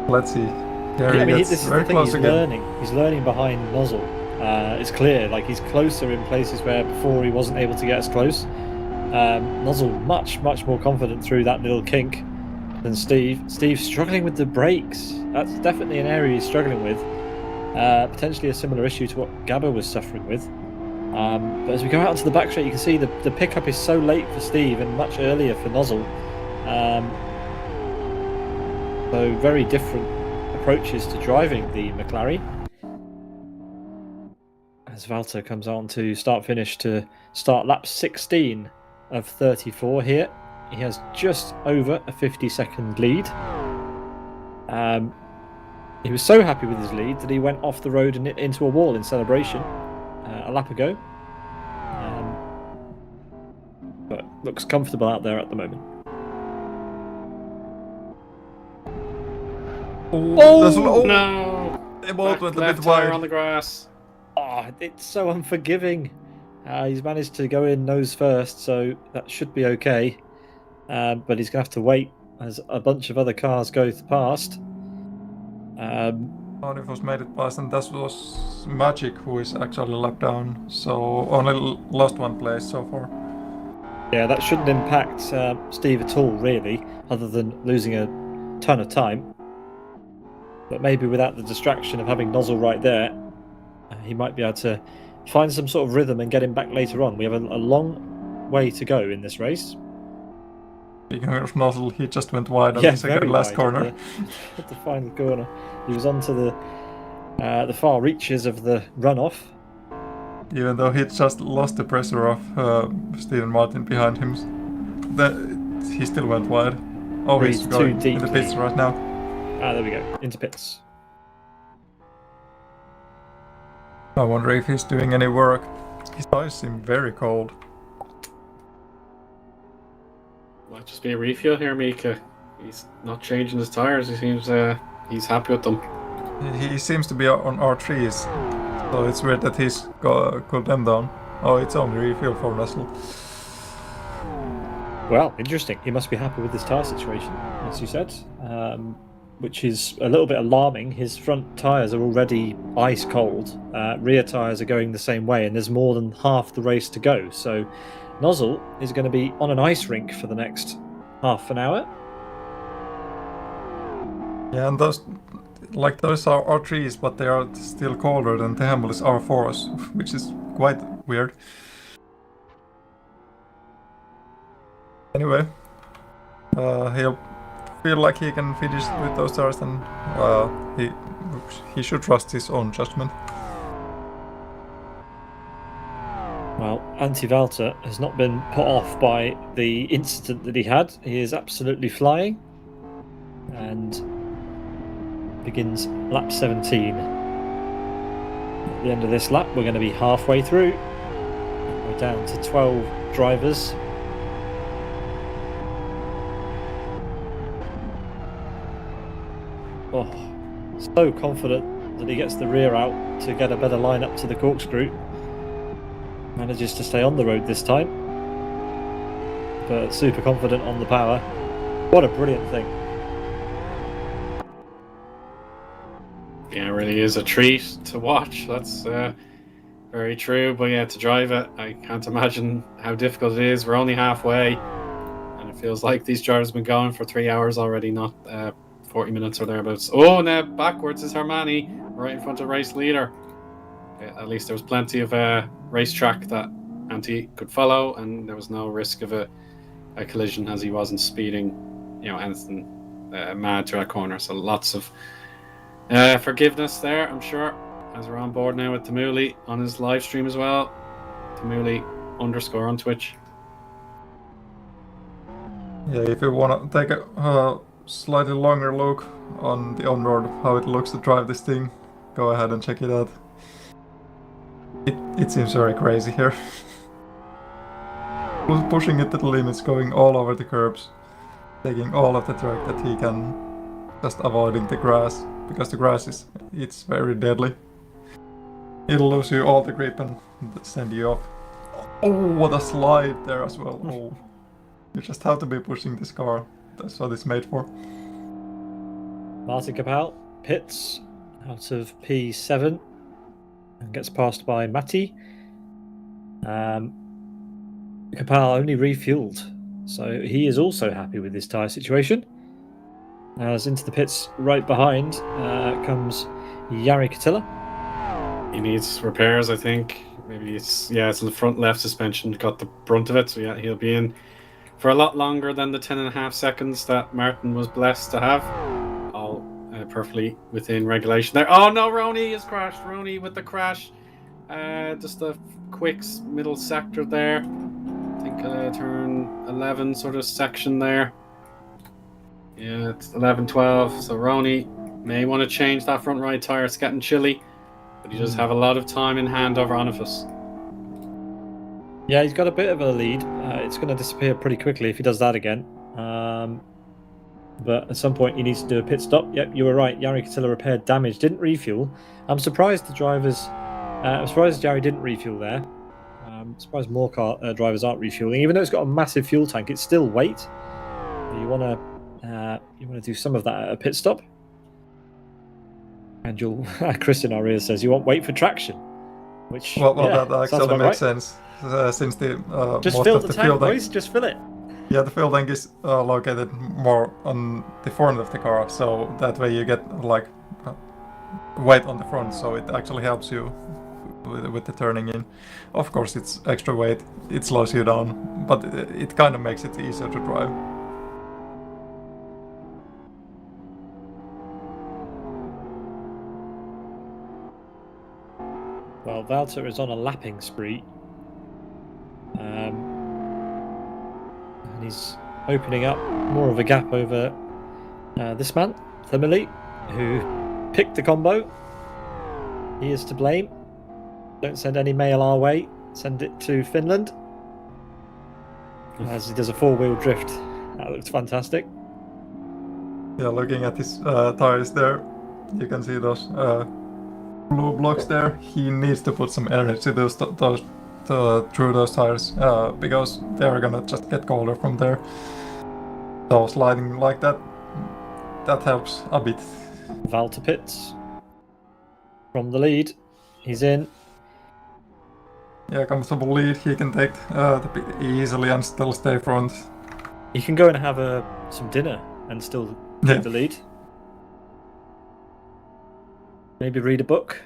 Let's see. This is very close again. He's learning behind Nozzle. It's clear, he's closer in places where before he wasn't able to get as close. Nozzle much more confident through that little kink than Steve. Steve's struggling with the brakes. That's definitely an area he's struggling with. Potentially a similar issue to what Gabba was suffering with. But as we go out onto the back straight, you can see the pickup is so late for Steve and much earlier for Nozzle. So very different approaches to driving the McLaren. As Valter comes on to start-finish to start lap 16 of 34 here. He has just over a 50-second lead. He was so happy with his lead that he went off the road and into a wall in celebration a lap ago. But looks comfortable out there at the moment. No! They both went a Left bit tire wide. on the grass. Oh, it's so unforgiving. He's managed to go in nose first, so that should be okay. But he's going to have to wait as a bunch of other cars go past. Only made it past, and that was Magic, who is actually lapped down, so only lost one place so far. Yeah, that shouldn't impact Steve at all, really, other than losing a ton of time. But maybe without the distraction of having Nozzle right there, he might be able to find some sort of rhythm and get him back later on. We have a long way to go in this race. Speaking of Nozzle, he just went wide on Yeah, the second very last wide corner. at the final corner. He was onto the far reaches of the runoff. Even though he just lost the pressure of Stephen Martin behind him, he still went wide. Oh, he's Breathed going too in the deeply. pits right now. There we go, into pits. I wonder if he's doing any work. His eyes seem very cold. Might just be a refuel here, Miika. He's not changing his tires. He seems he's happy with them. He seems to be on R3s, so it's weird that he's cooled them down. Oh, it's only refuel for Russell. Well, interesting. He must be happy with this tyre situation, as you said, which is a little bit alarming. His front tyres are already ice cold. Rear tyres are going the same way, and there's more than half the race to go. So Nozzle is going to be on an ice rink for the next half an hour. Yeah, and those are R3s, but they are still colder than the Hamel is R4s, which is quite weird. Anyway, he'll feel like he can finish with those tires, and he should trust his own judgment. Well, Anti-Valter has not been put off by the incident that he had. He is absolutely flying and begins lap 17. At the end of this lap, we're going to be halfway through. We're down to 12 drivers. Oh, so confident that he gets the rear out to get a better line up to the corkscrew. Manages to stay on the road this time, but super confident on the power. What a brilliant thing. Yeah, it really is a treat to watch. That's very true. But yeah, to drive it, I can't imagine how difficult it is. We're only halfway, and it feels like these drivers have been going for 3 hours already, not 40 minutes or thereabouts. Oh, now backwards is Harmon, right in front of race leader. At least there was plenty of racetrack that Antti could follow, and there was no risk of a collision as he wasn't speeding, anything mad to that corner. So lots of forgiveness there, I'm sure, as we're on board now with Tamuli on his live stream as well. Tamuli _ on Twitch. Yeah, if you want to take a slightly longer look on the on-road, how it looks to drive this thing, go ahead and check it out. It seems very crazy here. Pushing it to the limits, going all over the curbs, taking all of the track that he can, just avoiding the grass, because the grass it's very deadly. It'll lose you all the grip and send you off. Oh, what a slide there as well. Oh, you just have to be pushing this car. That's what it's made for. Martin Kapal pits out of P7 and gets passed by Matti. Kapal only refueled, so he is also happy with this tyre situation. As into the pits right behind comes Jari Katila. He needs repairs, I think. Maybe it's the front left suspension got the brunt of it, so yeah, he'll be in for a lot longer than the 10.5 seconds that Martin was blessed to have. All perfectly within regulation there. Oh no, Rony has crashed. Rony with the crash. Just a quick middle sector there. I think turn 11 sort of section there. Yeah, it's 11-12. So Rony may want to change that front right tyre. It's getting chilly, but he does have a lot of time in hand over Onifus. Yeah, he's got a bit of a lead. It's going to disappear pretty quickly if he does that again. but at some point he needs to do a pit stop. Yep, you were right. Jari Katila repaired damage, didn't refuel. I'm surprised the drivers. I'm surprised Jari didn't refuel there. I'm surprised more car drivers aren't refueling, even though it's got a massive fuel tank. It's still weight. You want to do some of that at a pit stop. And Chris in our ear says you want weight for traction, which that actually makes sense since the just most fill of the the tank, fuel tank. boys. Just fill it. Yeah, the fuel tank is located more on the front of the car, so that way you get like weight on the front, so it actually helps you with the turning in. Of course, it's extra weight, it slows you down, but it kind of makes it easier to drive. Well, Valter is on a lapping spree. And he's opening up more of a gap over this man, Thermily, who picked the combo. He is to blame. Don't send any mail our way. Send it to Finland. As he does a four-wheel drift. That looks fantastic. Yeah, looking at his tires there, you can see those blue blocks there. He needs to put some energy through those tires because they're gonna just get colder from there. So sliding like that helps a bit. Valter pits from the lead. He's in. Yeah, comfortable lead. He can take the pit easily and still stay front. He can go and have some dinner and still take the lead. Maybe read a book.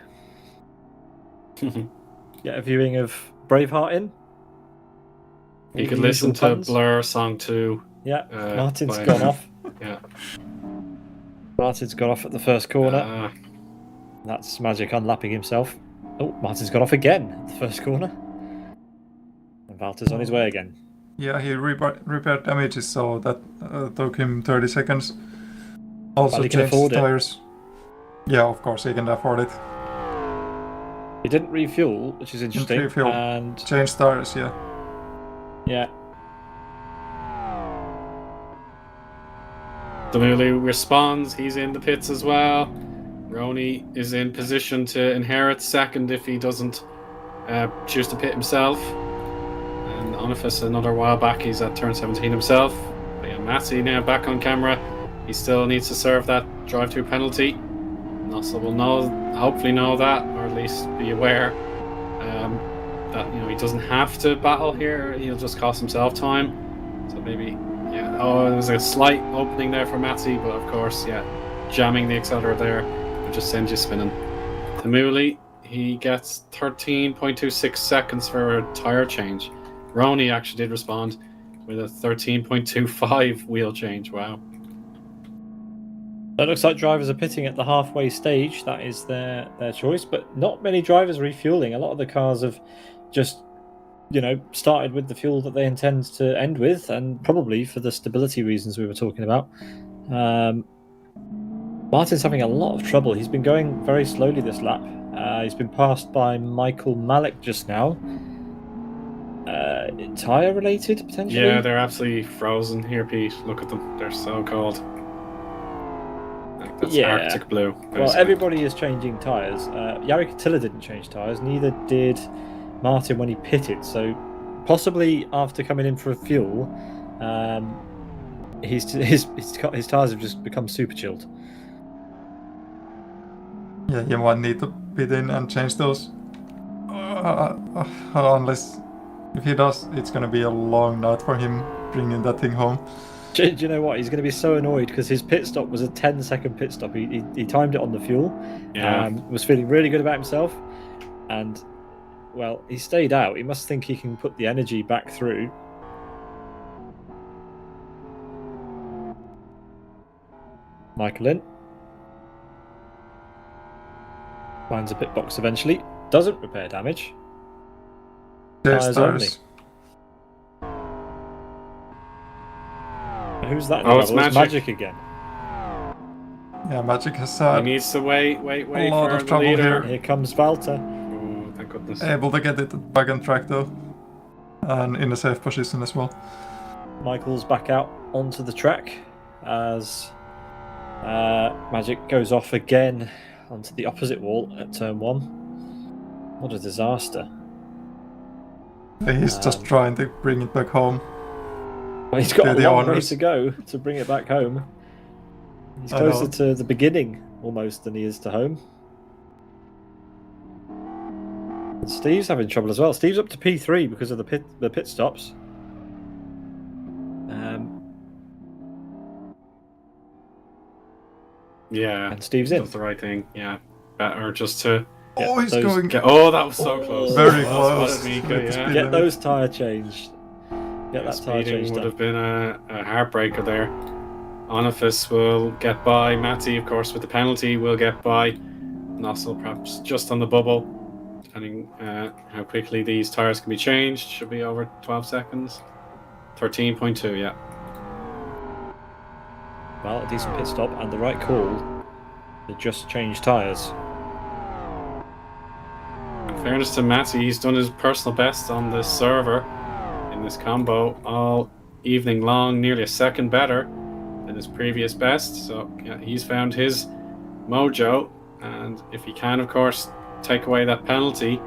Get a viewing of Braveheart in. You could listen to Blur song 2. Yeah, Martin's gone off. Yeah. Martin's got off at the first corner. That's Magic unlapping himself. Oh, Martin's got off again at the first corner. And Valter's on his way again. Yeah, he repaired damages, so that took him 30 seconds. Also changed his tires. Yeah, of course, he can afford it. He didn't refuel, which is interesting. Didn't refuel. And changed tires, yeah. Yeah. Damuli responds, he's in the pits as well. Rony is in position to inherit second if he doesn't choose to pit himself. And Onifus, another while back, he's at turn 17 himself. But yeah, Matty now back on camera. He still needs to serve that drive-through penalty. Nussel will hopefully know that, or at least be aware that he doesn't have to battle here. He'll just cost himself time. So maybe, yeah. Oh, there was a slight opening there for Matty, but of course, yeah, jamming the accelerator there would just send you spinning. Tamuli, he gets 13.26 seconds for a tire change. Rony actually did respond with a 13.25 wheel change. Wow. It looks like drivers are pitting at the halfway stage. That is their choice, but not many drivers refueling. A lot of the cars have just, started with the fuel that they intend to end with, and probably for the stability reasons we were talking about. Martin's having a lot of trouble. He's been going very slowly this lap. He's been passed by Michael Malik just now. Tyre related, potentially? Yeah, they're absolutely frozen here, Pete. Look at them. They're so cold. That's Arctic blue. Basically. Well, everybody is changing tyres. Jari Katila didn't change tyres, neither did Martin when he pitted. So possibly after coming in for fuel, his tyres have just become super chilled. Yeah, you might need to pit in and change those. Unless, if he does, it's going to be a long night for him bringing that thing home. Do you know what? He's going to be so annoyed because his pit stop was a 10-second pit stop. He timed it on the fuel. Was feeling really good about himself. And, well, he stayed out. He must think he can put the energy back through. Michael in. Finds a pit box eventually. Doesn't repair damage. There's tires. Who's that? Oh, it's Magic again. Yeah, Magic has he needs to wait a lot for of the trouble leader. Here comes Valter. Oh, thank goodness. Able to get it back on track though. And in a safe position as well. Michael's back out onto the track. as Magic goes off again onto the opposite wall at turn 1. What a disaster. He's just trying to bring it back home. Well, he's got a long way to go to bring it back home. He's closer to the beginning almost than he is to home. And Steve's having trouble as well. Steve's up to P3 because of the pit stops. Yeah, and Steve's in. That's the right thing. Yeah, better just to. He's going. That was so close. Very close. Miika, yeah. Get those tyre changed. Get that tyre changed. Would have been a heartbreaker there. Onifus will get by. Matty, of course, with the penalty, will get by. Nossel perhaps just on the bubble, depending how quickly these tyres can be changed. Should be over 12 seconds. 13.2, yeah. Well, a decent pit stop and the right call to just change tyres. In fairness to Matty, he's done his personal best on the server in this combo all evening long, nearly a second better than his previous best. So yeah, he's found his mojo, and if he can, of course, take away that penalty,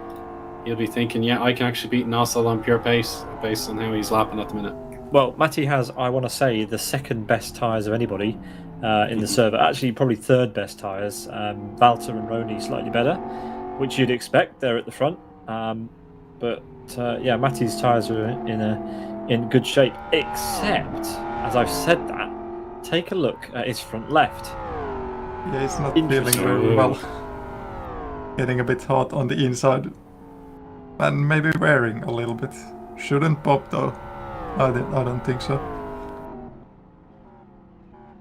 he'll be thinking, yeah, I can actually beat Nossel on pure pace based on how he's lapping at the minute. Well, Matty has, I want to say, the second best tyres of anybody in the server. Actually, probably third best tyres. Walter and Rony slightly better, which you'd expect. They're at the front. But yeah, Matty's tyres are in good shape. Except, as I've said that, take a look at his front left. Yeah, he's not feeling very well. Getting a bit hot on the inside. And maybe wearing a little bit. Shouldn't pop though. I don't think so.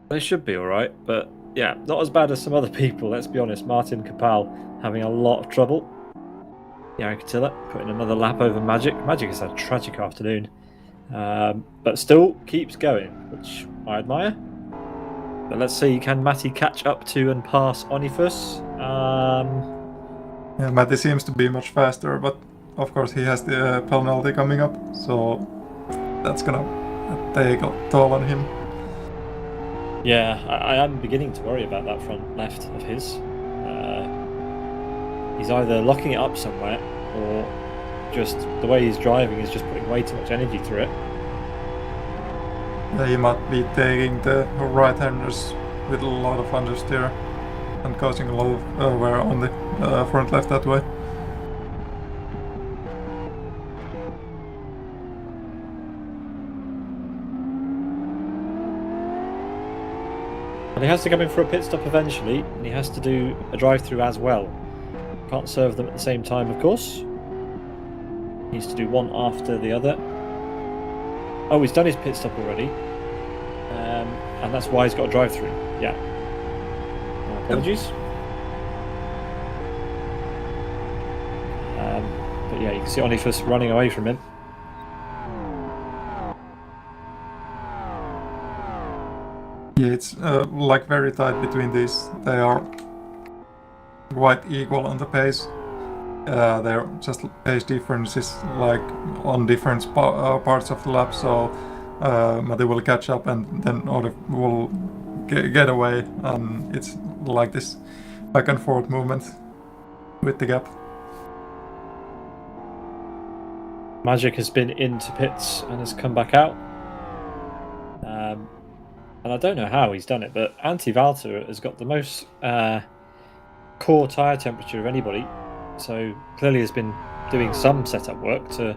They should be alright, but yeah, not as bad as some other people, let's be honest. Martin Kapal having a lot of trouble. Yarn Katilla putting another lap over Magic. Magic has had a tragic afternoon, but still keeps going, which I admire. But let's see, can Matty catch up to and pass Onifus? Yeah, Matty seems to be much faster, but of course he has the penalty coming up, so that's gonna take a toll on him. Yeah, I am beginning to worry about that front left of his. He's either locking it up somewhere, or just the way he's driving is just putting way too much energy through it. Yeah, he might be taking the right-handers with a lot of understeer and causing a lot of wear on the front left that way. And he has to come in for a pit stop eventually, and he has to do a drive-through as well. Can't serve them at the same time, of course. Needs to do one after the other. Oh, he's done his pit stop already. And that's why he's got a drive-through. Yeah. My apologies. But yeah, you can see Onifus running away from him. Yeah, it's like very tight between these. They are quite equal on the pace. They're just pace differences like on different parts of the lap, so Matty will catch up and then Olif will get away, and it's like this back and forth movement with the gap. Magic has been into pits and has come back out. And I don't know how he's done it, but Anti-Valter has got the most core tyre temperature of anybody. So clearly has been doing some setup work to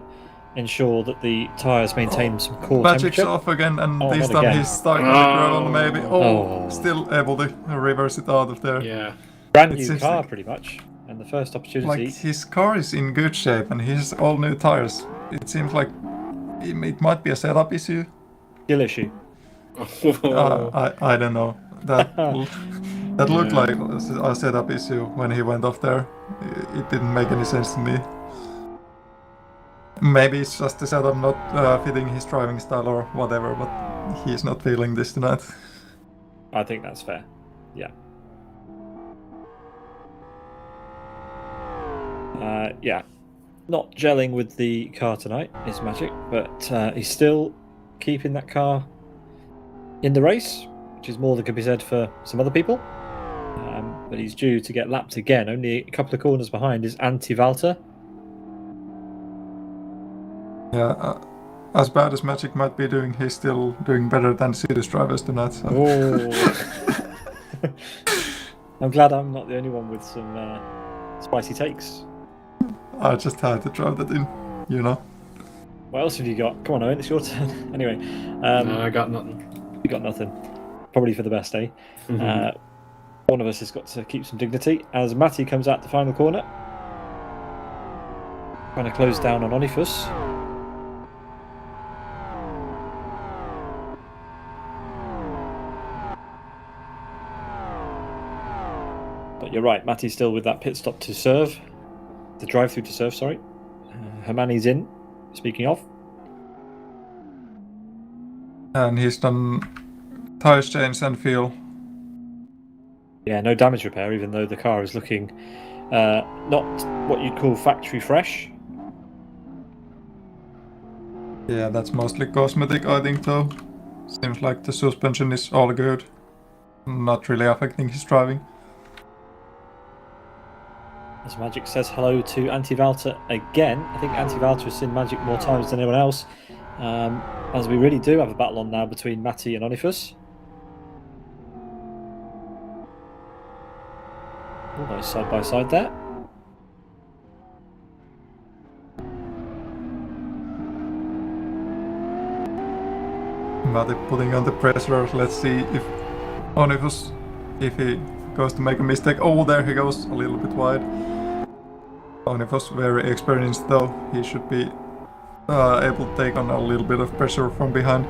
ensure that the tyres maintain some core Magic's temperature. off again, and this time he's stuck on the ground maybe. Still able to reverse it out of there. Yeah. Brand new car pretty much. And the first opportunity. Like his car is in good shape and he has all new tyres. It seems like it might be a setup issue. Skill issue. I don't know. That looked like a setup issue when he went off there. It didn't make any sense to me. Maybe it's just the setup not fitting his driving style or whatever, but he's not feeling this tonight. I think that's fair. Yeah. Yeah. Not gelling with the car tonight is Magic, but he's still keeping that car in the race. which is more than could be said for some other people. But he's due to get lapped again. Only a couple of corners behind is Antti-Valter. Yeah, as bad as Magic might be doing, he's still doing better than Swedish drivers tonight. So. I'm glad I'm not the only one with some spicy takes. I just had to throw that in, you know. What else have you got? Come on, Owen, it's your turn. Anyway. No, I got nothing. You got nothing. Probably for the best, eh? One of us has got to keep some dignity as Matti comes out the final corner. Trying to close down on Onifus. But you're right, Matti's still with that pit stop to serve. The drive-through to serve, sorry. Hermanni's in, speaking of. And he's done tires change and fuel. Yeah, no damage repair, even though the car is looking not what you'd call factory fresh. Yeah, that's mostly cosmetic, I think, though. Seems like the suspension is all good. Not really affecting his driving. As Magic says hello to Antti-Valter again. I think Antti-Valter has seen Magic more times than anyone else. As we really do have a battle on now between Matti and Onifus. Almost side by side there. Matti putting on the pressure. Let's see if Onifus, if he goes to make a mistake. Oh, there he goes, a little bit wide. Onifus very experienced though. He should be able to take on a little bit of pressure from behind.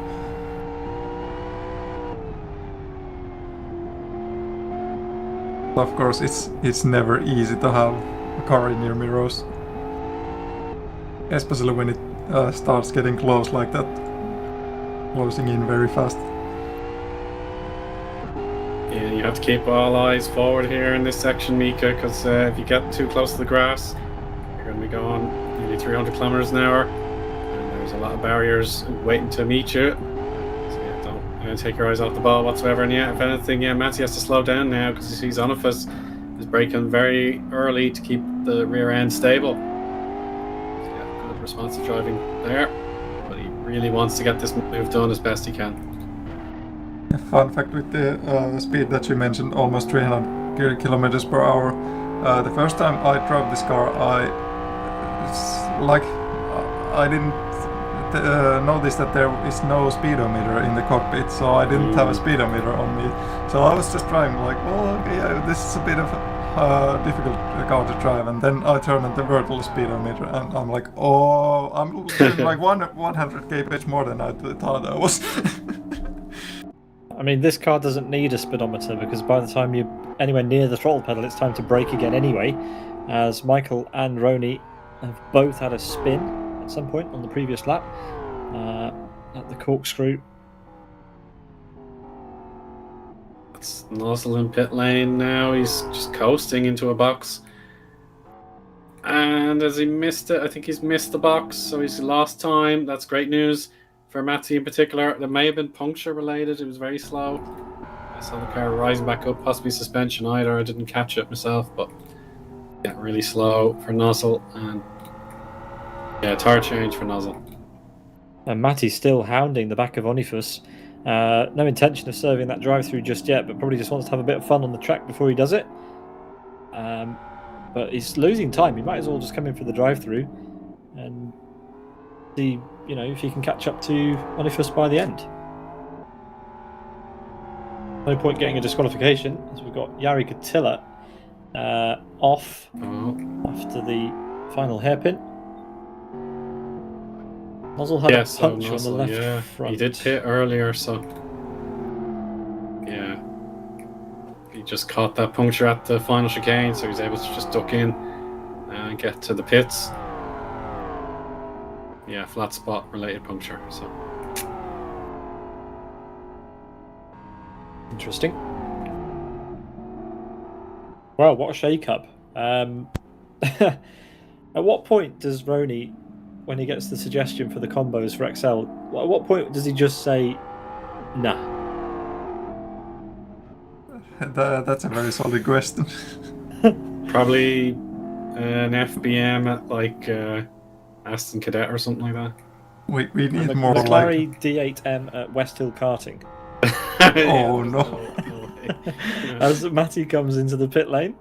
Of course, it's never easy to have a car in your mirrors, especially when it starts getting close like that, closing in very fast. Yeah, you have to keep all eyes forward here in this section, Miika, because if you get too close to the grass, you're going to be going nearly 300 kilometers an hour, and there's a lot of barriers waiting to meet you. So yeah, don't take your eyes off the ball whatsoever. And yeah, if anything, yeah, Matti has to slow down now because he sees Onifus is braking very early to keep the rear end stable. So yeah, good responsive driving there, but he really wants to get this move done as best he can. Fun fact with the speed that you mentioned, almost 300 kilometers per hour. The first time I drove this car, I didn't notice that there is no speedometer in the cockpit, so I didn't have a speedometer on me. So I was just driving like, well, okay, this is a bit of a difficult car to drive, and then I turned on the vertical speedometer, and I'm like, oh, I'm doing like 100 kph more than I thought I was. I mean, this car doesn't need a speedometer because by the time you're anywhere near the throttle pedal, it's time to brake again anyway, as Michael and Rony have both had a spin at some point on the previous lap at the corkscrew. It's Nozzle in pit lane now. He's just coasting into a box. And as he missed it, I think he's missed the box, so he's lost time. That's great news. For Matti in particular, there may have been puncture related. It was very slow. I saw the car rising back up, possibly suspension either. I didn't catch it myself, but yeah, really slow for Nozzle, and yeah, tire change for Nozzle. And Matti's still hounding the back of Onifus. No intention of serving that drive-through just yet, but probably just wants to have a bit of fun on the track before he does it. But he's losing time. He might as well just come in for the drive-through and see, you know, if he can catch up to Onifus by the end. No point getting a disqualification, as we've got Jari Katila off after the final hairpin. Nozzle had a punch on the left front. He did hit earlier, so yeah, he just caught that puncture at the final chicane, so he's able to just duck in and get to the pits. Yeah, flat spot related puncture. So interesting. Well, what a shake-up. At what point does Rony, when he gets the suggestion for the combos for XL, at what point does he just say, nah? That's a very solid question. Probably an FBM at like Aston Cadet or something like that. We need more McLaren like... D8M at West Hill Karting. Oh no. As Matty comes into the pit lane.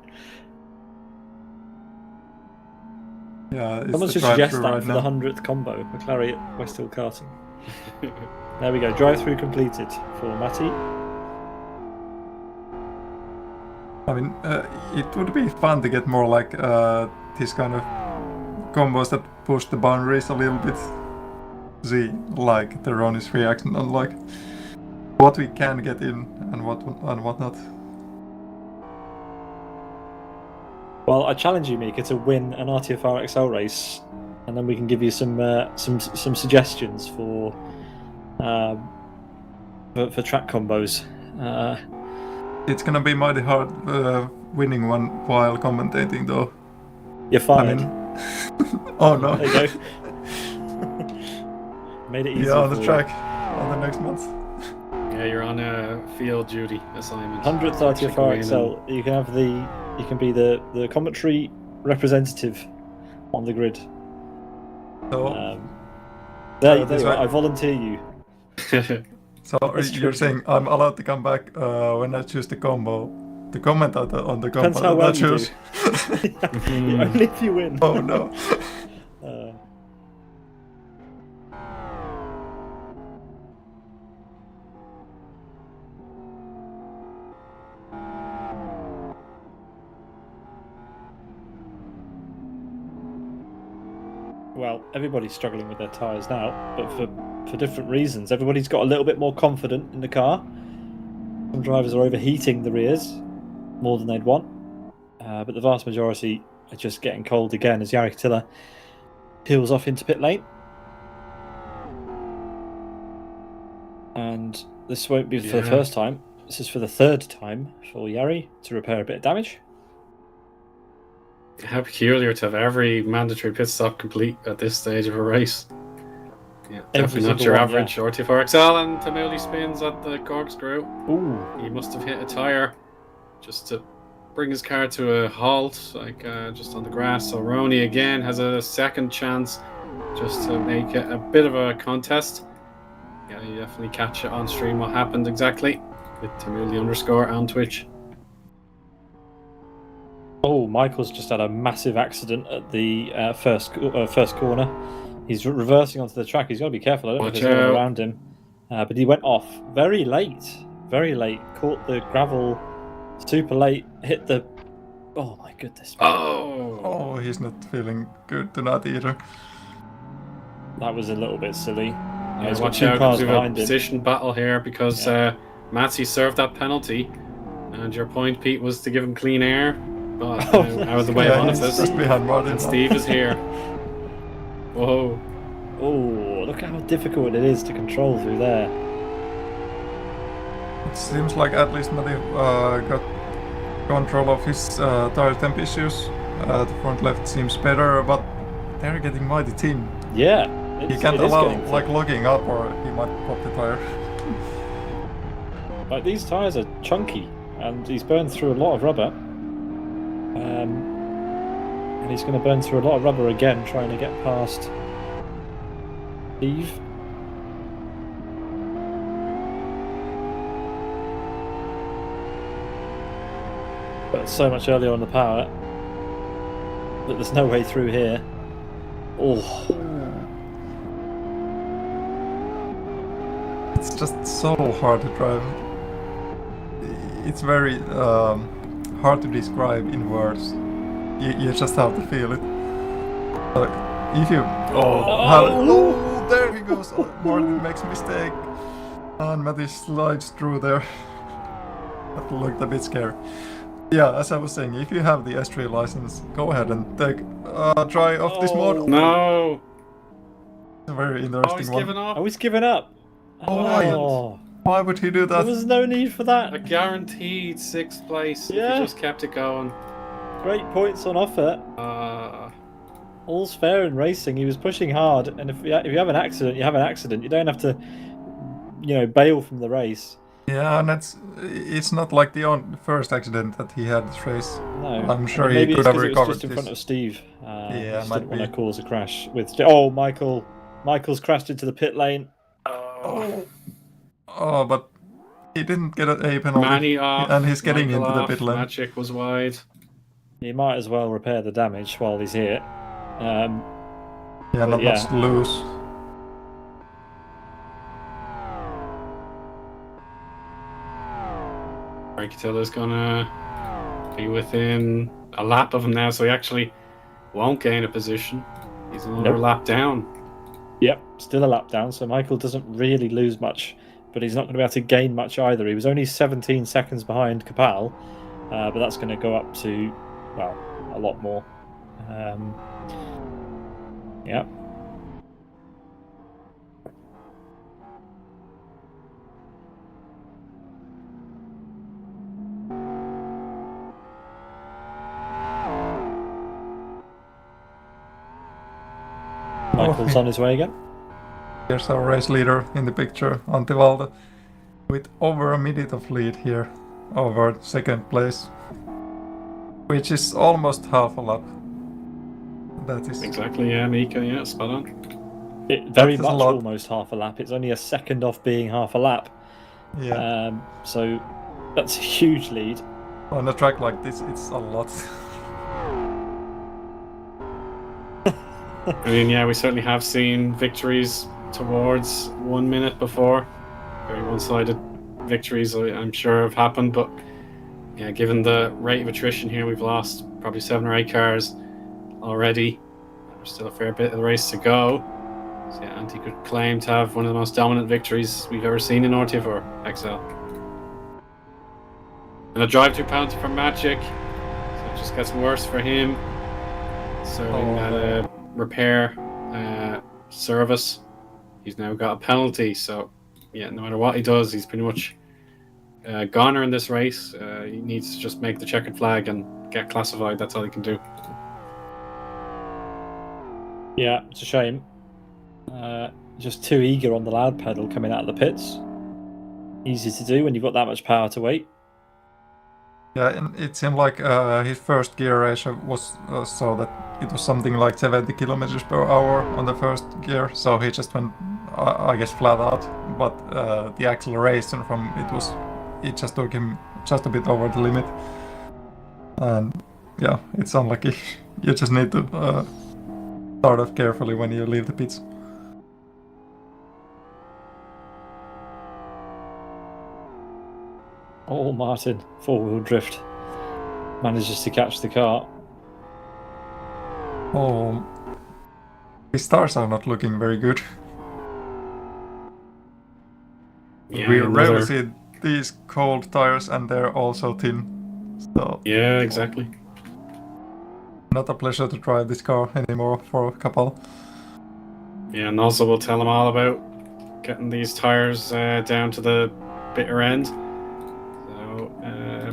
Yeah, it's Someone the should suggest drive-through that right for now. the 100th combo. McLaren at West Hill Karting. There we go. Drive-through completed for Matty. I mean, it would be fun to get more like this kind of combos that push the boundaries a little bit. See, like the Rony's reaction on like what we can get in and what not. Well, I challenge you, Miika, to win an RTFR XL race, and then we can give you some suggestions for track combos. It's gonna be mighty hard winning one while commentating, though. You're fired. I mean, oh no. There you go. Made it easy. Yeah, on the for track on the next month. Yeah, you're on a field duty assignment. 100th RTFR XL. You can have you can be the commentary representative on the grid. So there you go. I volunteer you. So you're saying I'm allowed to come back when I choose the combo to comment on the combo Depends how well I choose. Only if you win. Oh no. Well, everybody's struggling with their tyres now, but for different reasons. Everybody's got a little bit more confident in the car. Some drivers are overheating the rears more than they'd want, but the vast majority are just getting cold again as Jari Katila peels off into pit lane. And this won't be for the first time. This is for the third time for Jari to repair a bit of damage. How peculiar to have every mandatory pit stop complete at this stage of a race. Yeah, definitely not your average RT4XL, and Tamuli spins at the corkscrew. Ooh. He must have hit a tyre just to bring his car to a halt, like just on the grass. So Rony again has a second chance just to make it a bit of a contest. Yeah, you definitely catch it on stream what happened exactly with Tamuli_ on Twitch. Oh, Michael's just had a massive accident at the first corner. He's reversing onto the track. He's got to be careful. I don't know if there's anyone around him. But he went off very late. Very late. Caught the gravel super late. Hit the... Oh, my goodness. Oh, he's not feeling good tonight either. That was a little bit silly. Yeah, watch out, because we have a position battle here because Matty served that penalty. And your point, Pete, was to give him clean air. But out of the way one of this. And Steve is here. Whoa. Oh, look how difficult it is to control through there. It seems like at least Matty got control of his tire temp issues. The front left seems better, but they're getting mighty thin. Yeah. He can't allow like logging up or he might pop the tire. Like these tires are chunky and he's burned through a lot of rubber. And he's going to burn through a lot of rubber again trying to get past Steve. But so much earlier on the power that there's no way through here. Oh. It's just so hard to drive. It's very hard to describe in words. You just have to feel it. If you there he goes. Martin makes a mistake, and Matty slides through there. That looked a bit scary. Yeah, as I was saying, if you have the S3 license, go ahead and take a try of this mod. No. It's a very interesting he's one. given up. Oh, he's given up. Why would he do that? There was no need for that. A guaranteed 6th place if he just kept it going. Great points on offer. All's fair in racing. He was pushing hard, and if you have an accident, you have an accident. You don't have to, bail from the race. Yeah, and it's not like the first accident that he had this race. No, I'm sure maybe he could have it's recovered just in front of Steve. Yeah, just might didn't want to be. cause a crash with. Oh, Michael's crashed into the pit lane. Oh, but he didn't get a penalty. Manny off, and he's getting Michael into the off, pit lane. Magic was wide. He might as well repair the damage while he's here. Not much to lose. Raikkotilla's gonna be within a lap of him now, so he actually won't gain a position. He's another lap down. Yep, still a lap down, so Michael doesn't really lose much, but he's not going to be able to gain much either. He was only 17 seconds behind Kapal, but that's going to go up to, well, a lot more. Yep. Michael's on his way again. Here's our race leader in the picture, Antti Valta, with over a minute of lead here over second place, which is almost half a lap. That is exactly, yeah, Miika, yeah, spot on. Very much almost half a lap. It's only a second off being half a lap. Yeah. So that's a huge lead. On a track like this, it's a lot. I mean, yeah, we certainly have seen victories towards 1 minute before. Very one-sided victories, I'm sure, have happened. But yeah, given the rate of attrition here, we've lost probably 7 or 8 cars already. There's still a fair bit of the race to go. So yeah, Antti could claim to have one of the most dominant victories we've ever seen in RT4 XL. And a drive-through penalty for Magic. So it just gets worse for him. Serving that repair service. He's now got a penalty, so yeah, no matter what he does, he's pretty much goner in this race. He needs to just make the checkered flag and get classified. That's all he can do. Yeah, it's a shame. Just too eager on the loud pedal coming out of the pits. Easy to do when you've got that much power to weight. Yeah, and it seemed like his first gear ratio was so that it was something like 70 kilometers per hour on the first gear, so he just went, I guess, flat out. But the acceleration from it just took him just a bit over the limit. And yeah, it's unlucky. You just need to start off carefully when you leave the pits. Oh, Martin, four-wheel drift, manages to catch the car. Oh, his stars are not looking very good. Yeah, we rarely see these cold tires, and they're also thin. So yeah, exactly. Not a pleasure to drive this car anymore for a couple. Yeah, and also we'll tell them all about getting these tires down to the bitter end.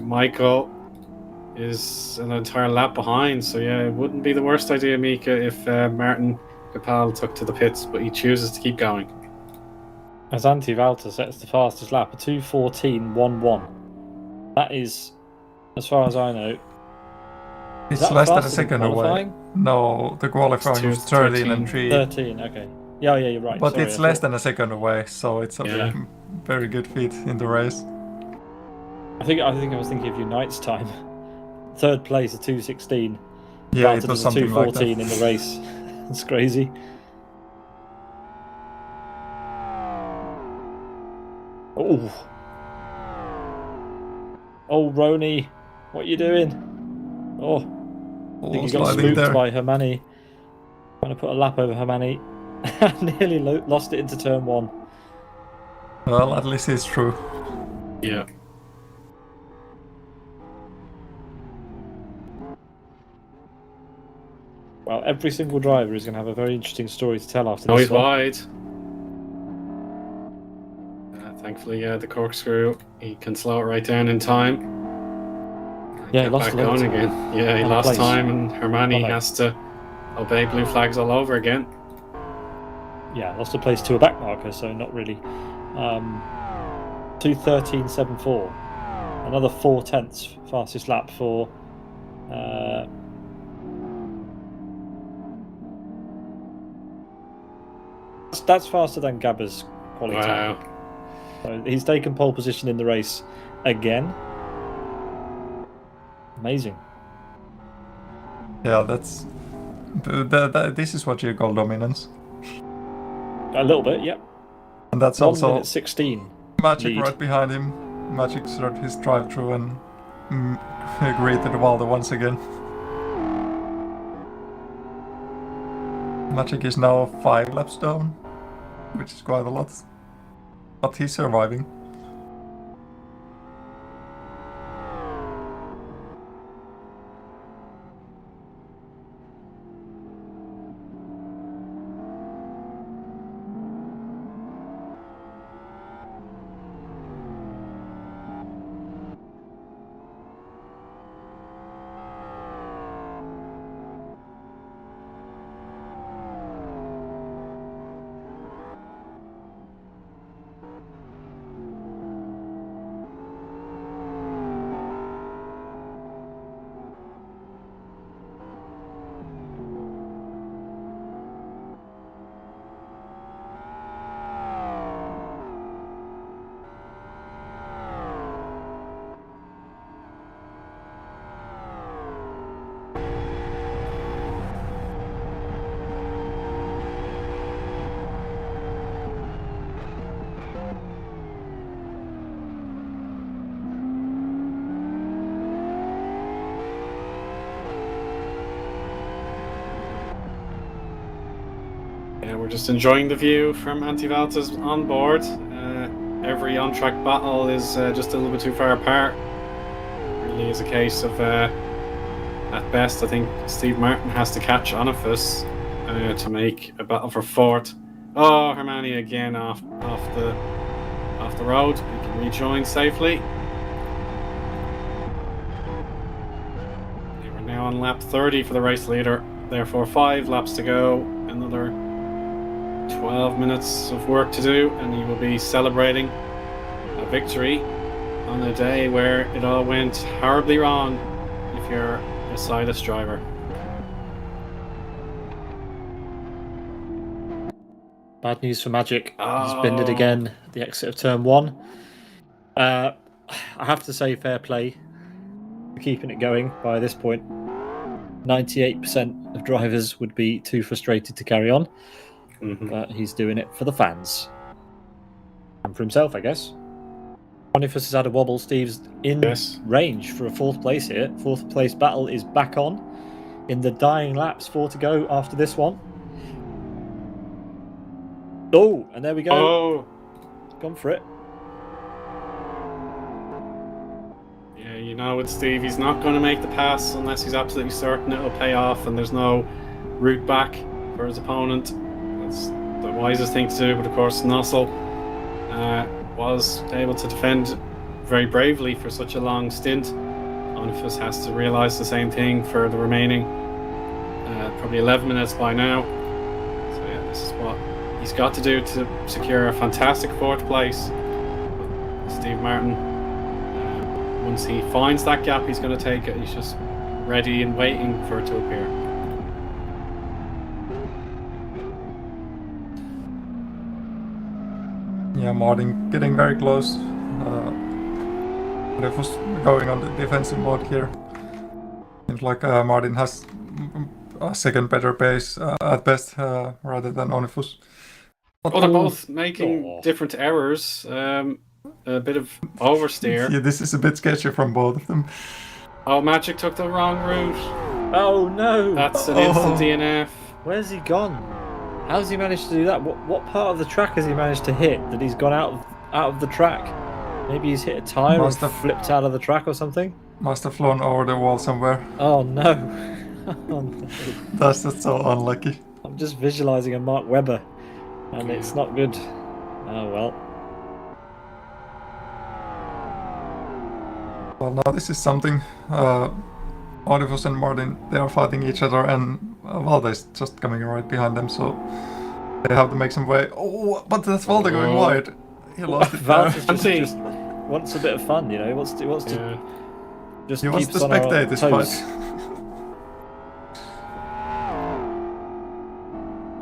Michael is an entire lap behind, so yeah, it wouldn't be the worst idea, Miika, if Martin Kapal took to the pits, but he chooses to keep going. As Antti Valta sets the fastest lap, a 2:14.11. That is, as far as I know, it's less than a second away. No, the qualifying was 13 and 3. 13, okay. Yeah, you're right. But sorry, it's less than a second away, so it's a very good feat in the race. I think I was thinking of Unite's time. Third place, a 2:16. Yeah, it was something 2:14 like that. in the race. It's crazy. Oh, Rony, what are you doing? Oh, I think he got spooked by Hermani. Trying to put a lap over Hermani. Nearly lost it into turn 1. Well, at least it's true. Yeah. Well, every single driver is going to have a very interesting story to tell after this. Oh, he's one. wide. Thankfully, the corkscrew, he can slow it right down in time. Yeah, he get lost back going again. Yeah, he lost time, and Hermani has to obey blue flags all over again. Yeah, lost a place to a back marker, so not really 2:13.74. Another 4/10 fastest lap for. That's faster than Gabba's quality time. So he's taken pole position in the race again. Amazing. Yeah, this is what you call dominance. A little bit, yep. And that's 1 also minute 16. Magic lead. right behind him. Magic started his drive-through and greeted Waldo once again. Magic is now 5 laps down, which is quite a lot. But he's surviving. Yeah, we're just enjoying the view from Antivalta's on board. Every on-track battle is just a little bit too far apart. Really is a case of, at best, I think Steve Martin has to catch Onifus to make a battle for fourth. Oh, Hermione again off the road. We can rejoin safely. We're now on lap 30 for the race leader. Therefore, 5 laps to go. Another 12 minutes of work to do, and he will be celebrating a victory on a day where it all went horribly wrong if you're a Silas driver. Bad news for Magic. He's binned it again at the exit of turn 1. I have to say fair play for keeping it going by this point. 98% of drivers would be too frustrated to carry on. But he's doing it for the fans. And for himself, I guess. Onifus has had a wobble. Steve's in range for a 4th place here. 4th place battle is back on. In the dying laps, 4 to go after this one. Oh, and there we go. Oh, Gone for it. yeah, you know with Steve, he's not going to make the pass unless he's absolutely certain it'll pay off and there's no route back for his opponent. That's the wisest thing to do, but of course Nossel was able to defend very bravely for such a long stint. Onifus has to realise the same thing for the remaining probably 11 minutes by now. So yeah, this is what he's got to do to secure a fantastic 4th place. Steve Martin, once he finds that gap, he's going to take it. He's just ready and waiting for it to appear. Yeah, Martin getting very close. It was going on the defensive mode here. Seems like Martin has a second better pace at best rather than Onifus. Well, they're both making different errors. A bit of oversteer. Yeah, this is a bit sketchy from both of them. Oh, Magic took the wrong route. Oh no! That's an instant DNF. Where's he gone? How's he managed to do that? What part of the track has he managed to hit that he's gone out of the track? Maybe he's hit a tyre and flipped out of the track or something? Must have flown over the wall somewhere. Oh no. Oh, no. That's just so unlucky. I'm just visualising a Mark Webber and it's not good. Oh well. Well, now this is something. Onifus and Martin, they are fighting each other, and Valde's just coming right behind them, so they have to make some way. Oh, but that's Valde going wide. he lost it. Valtter's just wants a bit of fun, you know. He wants to just he keep wants to us on our spectate this toes. fight.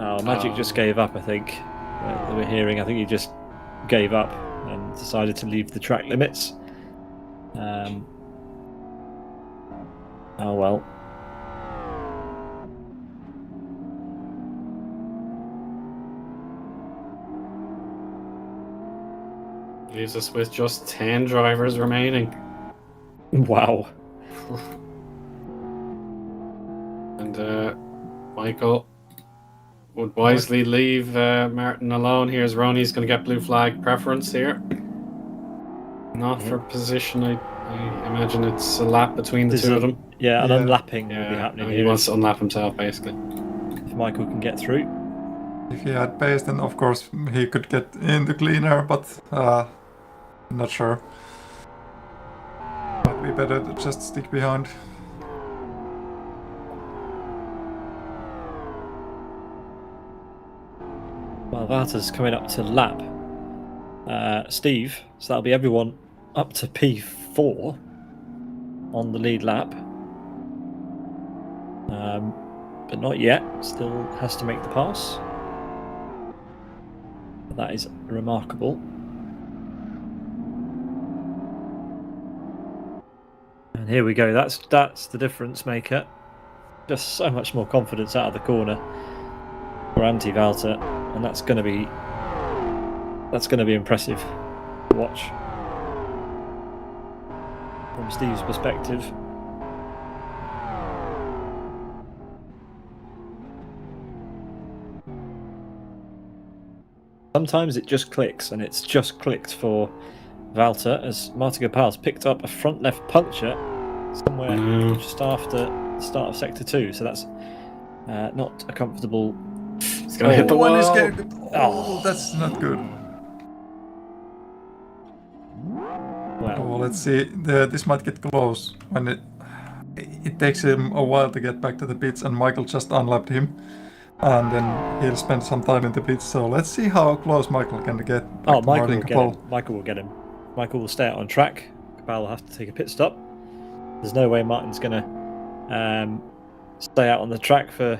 Oh, Magic just gave up, I think. We're hearing. I think he just gave up and decided to leave the track limits. Oh well. Leaves us with just 10 drivers remaining. Wow. And Michael would wisely leave Martin alone. Here's Rony's going to get blue flag preference here. Not for position. I imagine it's a lap between the two of them. Yeah, an unlapping will be happening. He wants to unlap himself, basically. If Michael can get through. If he had pace, then of course he could get into cleaner, but not sure. Might be better to just stick behind. Well, Valtter's coming up to lap Steve, so that'll be everyone up to P4 on the lead lap. But not yet, still has to make the pass. That is remarkable. And here we go, that's the difference maker. Just so much more confidence out of the corner for anti-Valtter, and that's going to be impressive to watch from Steve's perspective. Sometimes it just clicks, and it's just clicked for Valtter as Martin Gopal's picked up a front left puncture somewhere just after the start of sector 2, so that's not a comfortable. He's gonna hit the wall. Oh, that's not good. Well, let's see. This might get close when it takes him a while to get back to the pits, and Michael just unlapped him, and then he'll spend some time in the pits. So let's see how close Michael can get. Michael will get him. Michael will stay out on track. Gopal will have to take a pit stop. There's no way Martin's gonna stay out on the track for.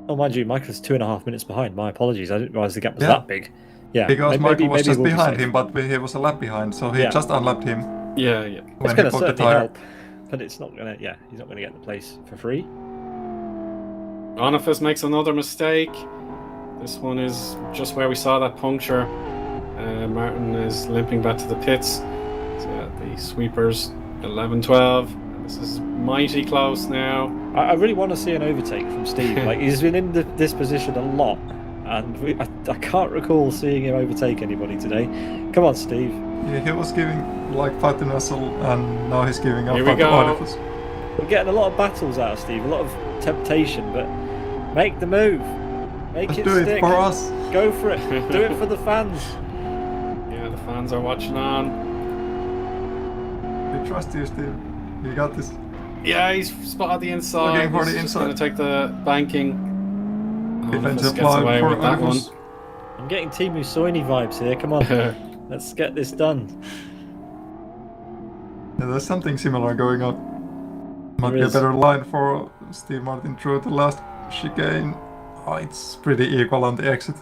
Oh, mind you, Michael's 2.5 minutes behind. My apologies. I didn't realise the gap was that big. Yeah, because Michael was just behind him, but he was a lap behind, so he just unlapped him. Yeah. It's going to certainly help, but it's not going to. Yeah, he's not going to get the place for free. Boniface makes another mistake. This one is just where we saw that puncture. Martin is limping back to the pits. So the sweepers 11-12. This is mighty close now. I really want to see an overtake from Steve. Like, he's been in this position a lot, and I can't recall seeing him overtake anybody today. Come on, Steve. Yeah, he was giving like fight to Nussel, and now he's giving up Here we fight to go. Boniface. We're getting a lot of battles out of Steve, a lot of temptation, but make the move. Let's do stick. it for us. Go for it. Do it for the fans. Yeah, the fans are watching on. We trust you, Steve. You got this. Yeah, he's spotted the inside. Looking for the He's inside. going to take the banking. Defensive gets line away for with that one. Boniface. I'm getting Timu Soini vibes here. Come on. Let's get this done. Yeah, there's something similar going on. Might There be a is. better line for Steve Martin through the last chicane. Oh, it's pretty equal on the exit.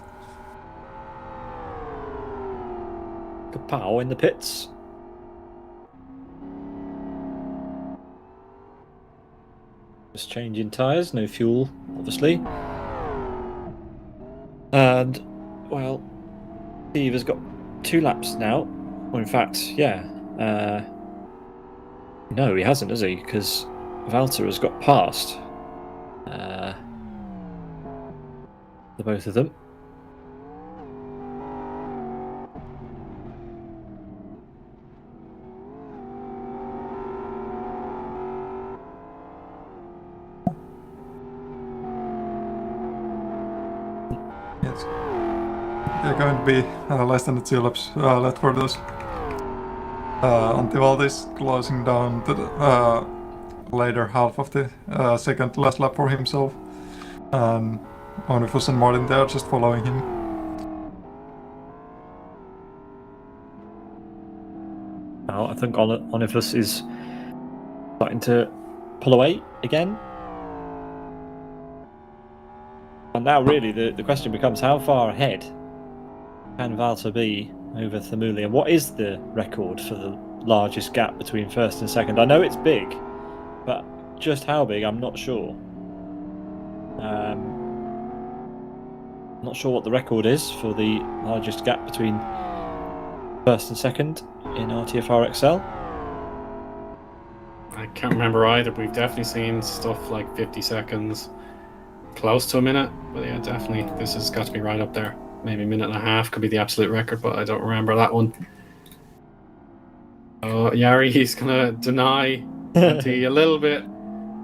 Kapow in the pits. Just changing tyres, no fuel, obviously. And, well, Steve has got 2 laps now. Well, in fact, yeah. No, he hasn't, has he? Because Valtter has got past the both of them. Yes. They're going to be less than the 2 laps left for those. Until this closing down to the later half of the second last lap for himself. And Boniface and Martin, they are just following him. Now, I think Onifus is starting to pull away again. And now, really, the question becomes how far ahead can Valter be over Thimuli? And what is the record for the largest gap between first and second? I know it's big, but just how big, I'm not sure. Not sure what the record is for the largest gap between first and second in RTFR XL. I can't remember either. We've definitely seen stuff like 50 seconds, close to a minute. But yeah, definitely, this has got to be right up there. Maybe a minute and a half could be the absolute record, but I don't remember that one. Oh, Yari, he's going to deny Antti a little bit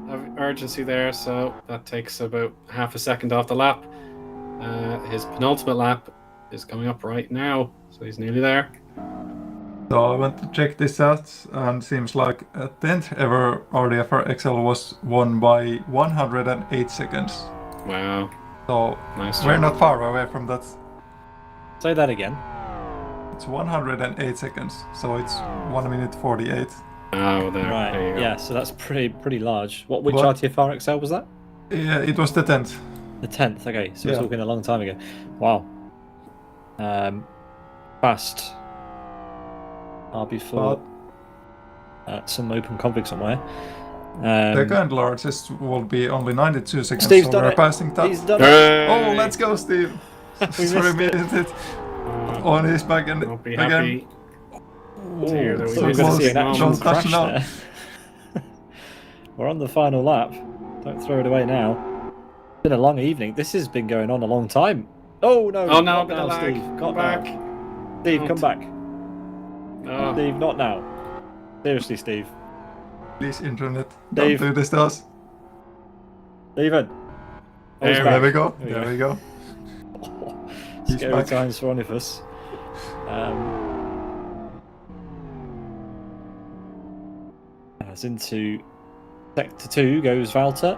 of urgency there, so that takes about half a second off the lap. His penultimate lap is coming up right now, so he's nearly there. So I went to check this out, and seems like a 10th ever RDFR XL was won by 108 seconds. Wow. So Nice we're job. not far away from that. Say that again. It's 108 seconds, so it's 1 minute 48. Oh, there. Right. There you go. Yeah, so that's pretty large. Which What? RTFR XL was that? Yeah, it was the 10th. The 10th. Okay, so Yeah. we're talking a long time ago. Wow. Fast. RB4. Some open config somewhere. Second largest will be only 92 seconds, Steve's so done we're it. passing that. He's done it. Hey! Oh, let's go, Steve! We Sorry, missed missed it. On his back and Don't be again. happy. Dear, that we so We're missed going to close. see an actual Don't touch crash now. there. We're on the final lap. Don't throw it away now. It's been a long evening. This has been going on a long time. Oh no! Oh, no, not a bit now, of lag. Steve. Come Not back. now. Steve, come back. Oh. Steve, not now. Seriously, Steve. Please, internet, Dave. don't do this to us. Steven. Oh, he's There back. There we go. There we There we go. He's Scary back. times for any of us. As into Sector 2 goes Valter.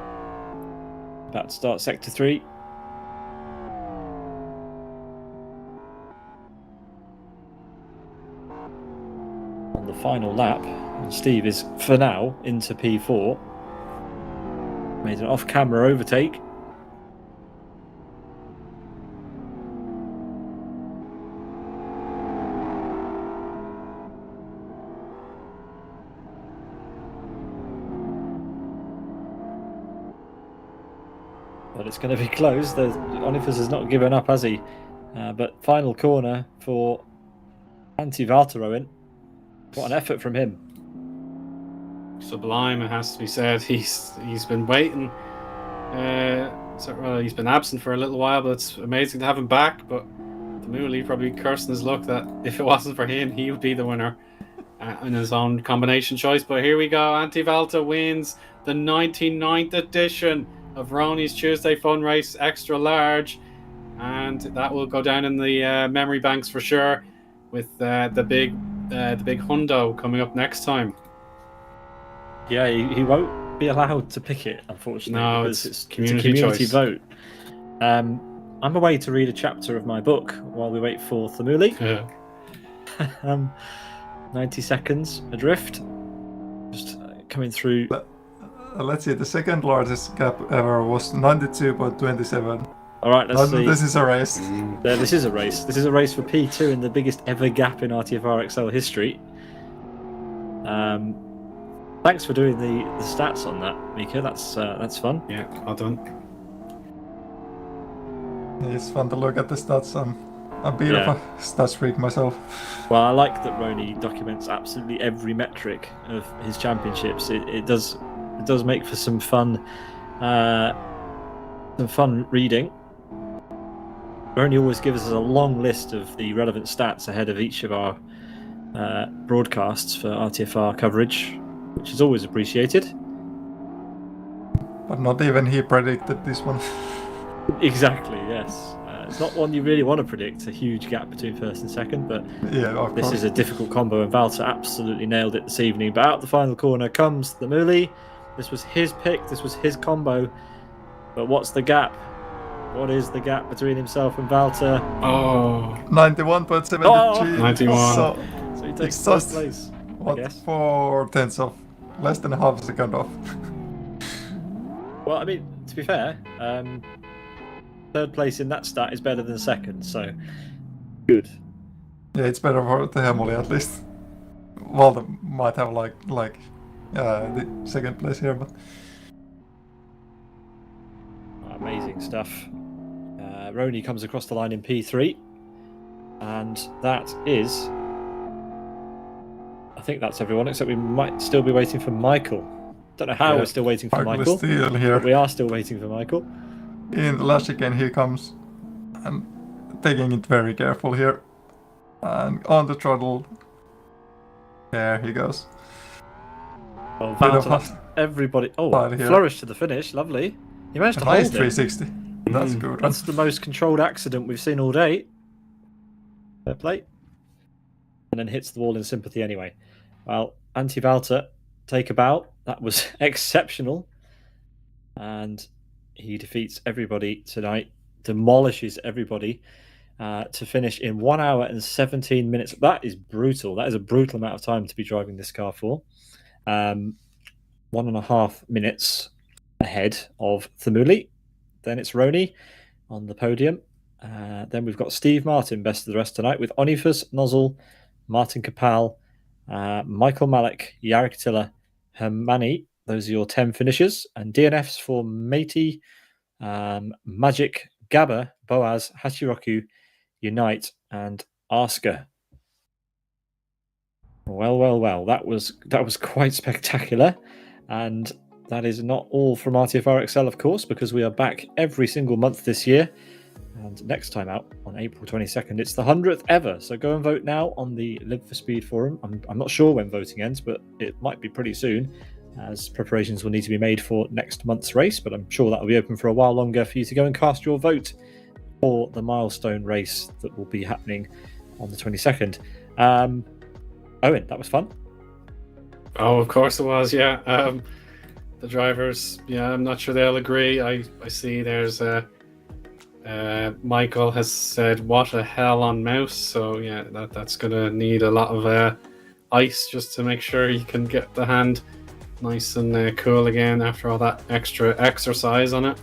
About to start Sector 3. On the final lap, and Steve is, for now, into P4. Made an off-camera overtake. But it's going to be close. Onifus has not given up, has he? But final corner for Valter, Eoin. What an effort from him. Sublime, it has to be said. He's been waiting. He's been absent for a little while, but it's amazing to have him back. But Thimuli probably cursing his luck that if it wasn't for him, he would be the winner in his own combination choice. But here we go. Antti Valter wins the 99th edition of Rony's Tuesday Fun Race Extra Large, and that will go down in the memory banks for sure, with the big hundo coming up next time. Yeah, he won't be allowed to pick it, unfortunately. No, because it's a community choice. vote. I'm away to read a chapter of my book while we wait for Thimuli. Yeah. 90 seconds adrift. Just coming through. Let's see, the second largest gap ever was 92.27. All right, let's see. This is a race. Yeah, this is a race. This is a race for P2 in the biggest ever gap in RTFR XL history. Thanks for doing the stats on that, Miika. That's fun. Yeah, well done. It's fun to look at the stats. I'm a bit of a stats freak myself. Well, I like that Rony documents absolutely every metric of his championships. It does make for some fun reading. Rony always gives us a long list of the relevant stats ahead of each of our broadcasts for RTFR coverage, which is always appreciated. But not even he predicted this one. Exactly, yes. It's not one you really want to predict, a huge gap between first and second, but Yeah, of this course. is a difficult combo, and Valter absolutely nailed it this evening. But out the final corner comes Thimuli. This was his pick, this was his combo. But what's the gap? What is the gap between himself and Valter? Oh, 91.73. Oh! 91. So So he takes It's first just place. What, guess. 4 tenths off? Less than a half a second off. Well, I mean, to be fair, third place in that stat is better than second, so good. Yeah, it's better for the Hemoli at least. Well, they might have the second place here, but Amazing stuff. Rony comes across the line in P3, and that is, I think that's everyone, except we might still be waiting for Michael. Don't know how we're still waiting for Michael. Still here. But we are still waiting for Michael. In the last chicane he comes, and taking it very careful here. And on the throttle. There he goes. Well, Valtteri, everybody. Oh, flourish to the finish. Lovely. He managed to hold it. 360. That's good. That's the most controlled accident we've seen all day. Fair play. And then hits the wall in sympathy anyway. Well, anti-Valtteri, take a bow. That was exceptional. And he defeats everybody tonight, demolishes everybody to finish in 1 hour and 17 minutes. That is brutal. That is a brutal amount of time to be driving this car for. 1.5 minutes ahead of Themuli. Then it's Rony on the podium. Then we've got Steve Martin, best of the rest tonight, with Onifus, Nozzle, Martin Kapal, Michael Malik, Jarek Tiller, Hermani. Those are your 10 finishers. And DNFs for Matey, Magic, Gabba, Boaz, Hachiroku, Unite, and Asker. Well. That was quite spectacular. And that is not all from RTFR XL, of course, because we are back every single month this year. And next time out on April 22nd, it's the 100th ever. So go and vote now on the Live for Speed forum. I'm not sure when voting ends, but it might be pretty soon, as preparations will need to be made for next month's race. But I'm sure that will be open for a while longer for you to go and cast your vote for the milestone race that will be happening on the 22nd. Owen, that was fun. Oh, of course it was, yeah. The drivers, I'm not sure they'll agree. I see there's Michael has said, "What a hell on mouse." So yeah, that's gonna need a lot of ice just to make sure you can get the hand nice and cool again after all that extra exercise on it.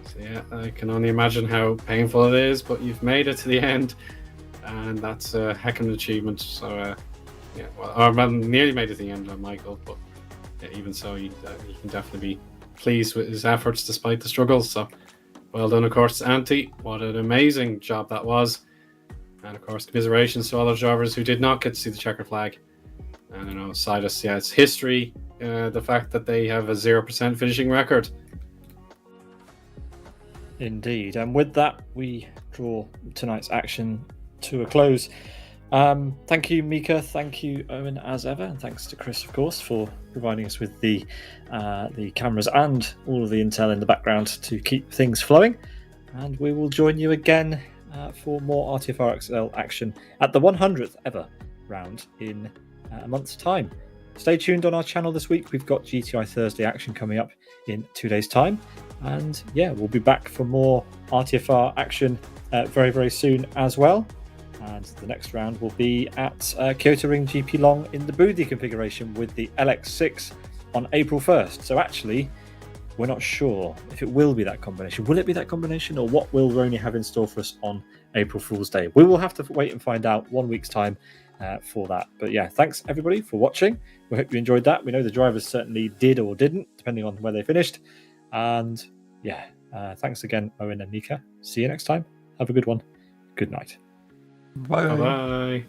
So yeah, I can only imagine how painful it is, but you've made it to the end, and that's a heck of an achievement. So well, nearly made it to the end on Michael, but even so, you can definitely be pleased with his efforts despite the struggles. So well done, of course, Antti. What an amazing job that was. And of course, commiserations to all those drivers who did not get to see the checkered flag. And Sidus, it's history, the fact that they have a 0% finishing record. Indeed. And with that, we draw tonight's action to a close. Thank you, Miika. Thank you, Eoin, as ever. And thanks to Chris, of course, for providing us with the cameras and all of the intel in the background to keep things flowing. And we will join you again for more RTFR XL action at the 100th ever round in a month's time. Stay tuned on our channel this week. We've got GTI Thursday action coming up in 2 days' time. And we'll be back for more RTFR action very, very soon as well. And the next round will be at Kyoto Ring GP Long in the Boothie configuration with the LX6 on April 1st. So actually, we're not sure if it will be that combination. Will it be that combination, or what will Rony have in store for us on April Fool's Day? We will have to wait and find out 1 week's time for that. But yeah, thanks everybody for watching. We hope you enjoyed that. We know the drivers certainly did or didn't, depending on where they finished. And thanks again, Owen and Miika. See you next time. Have a good one. Good night. Bye. Bye.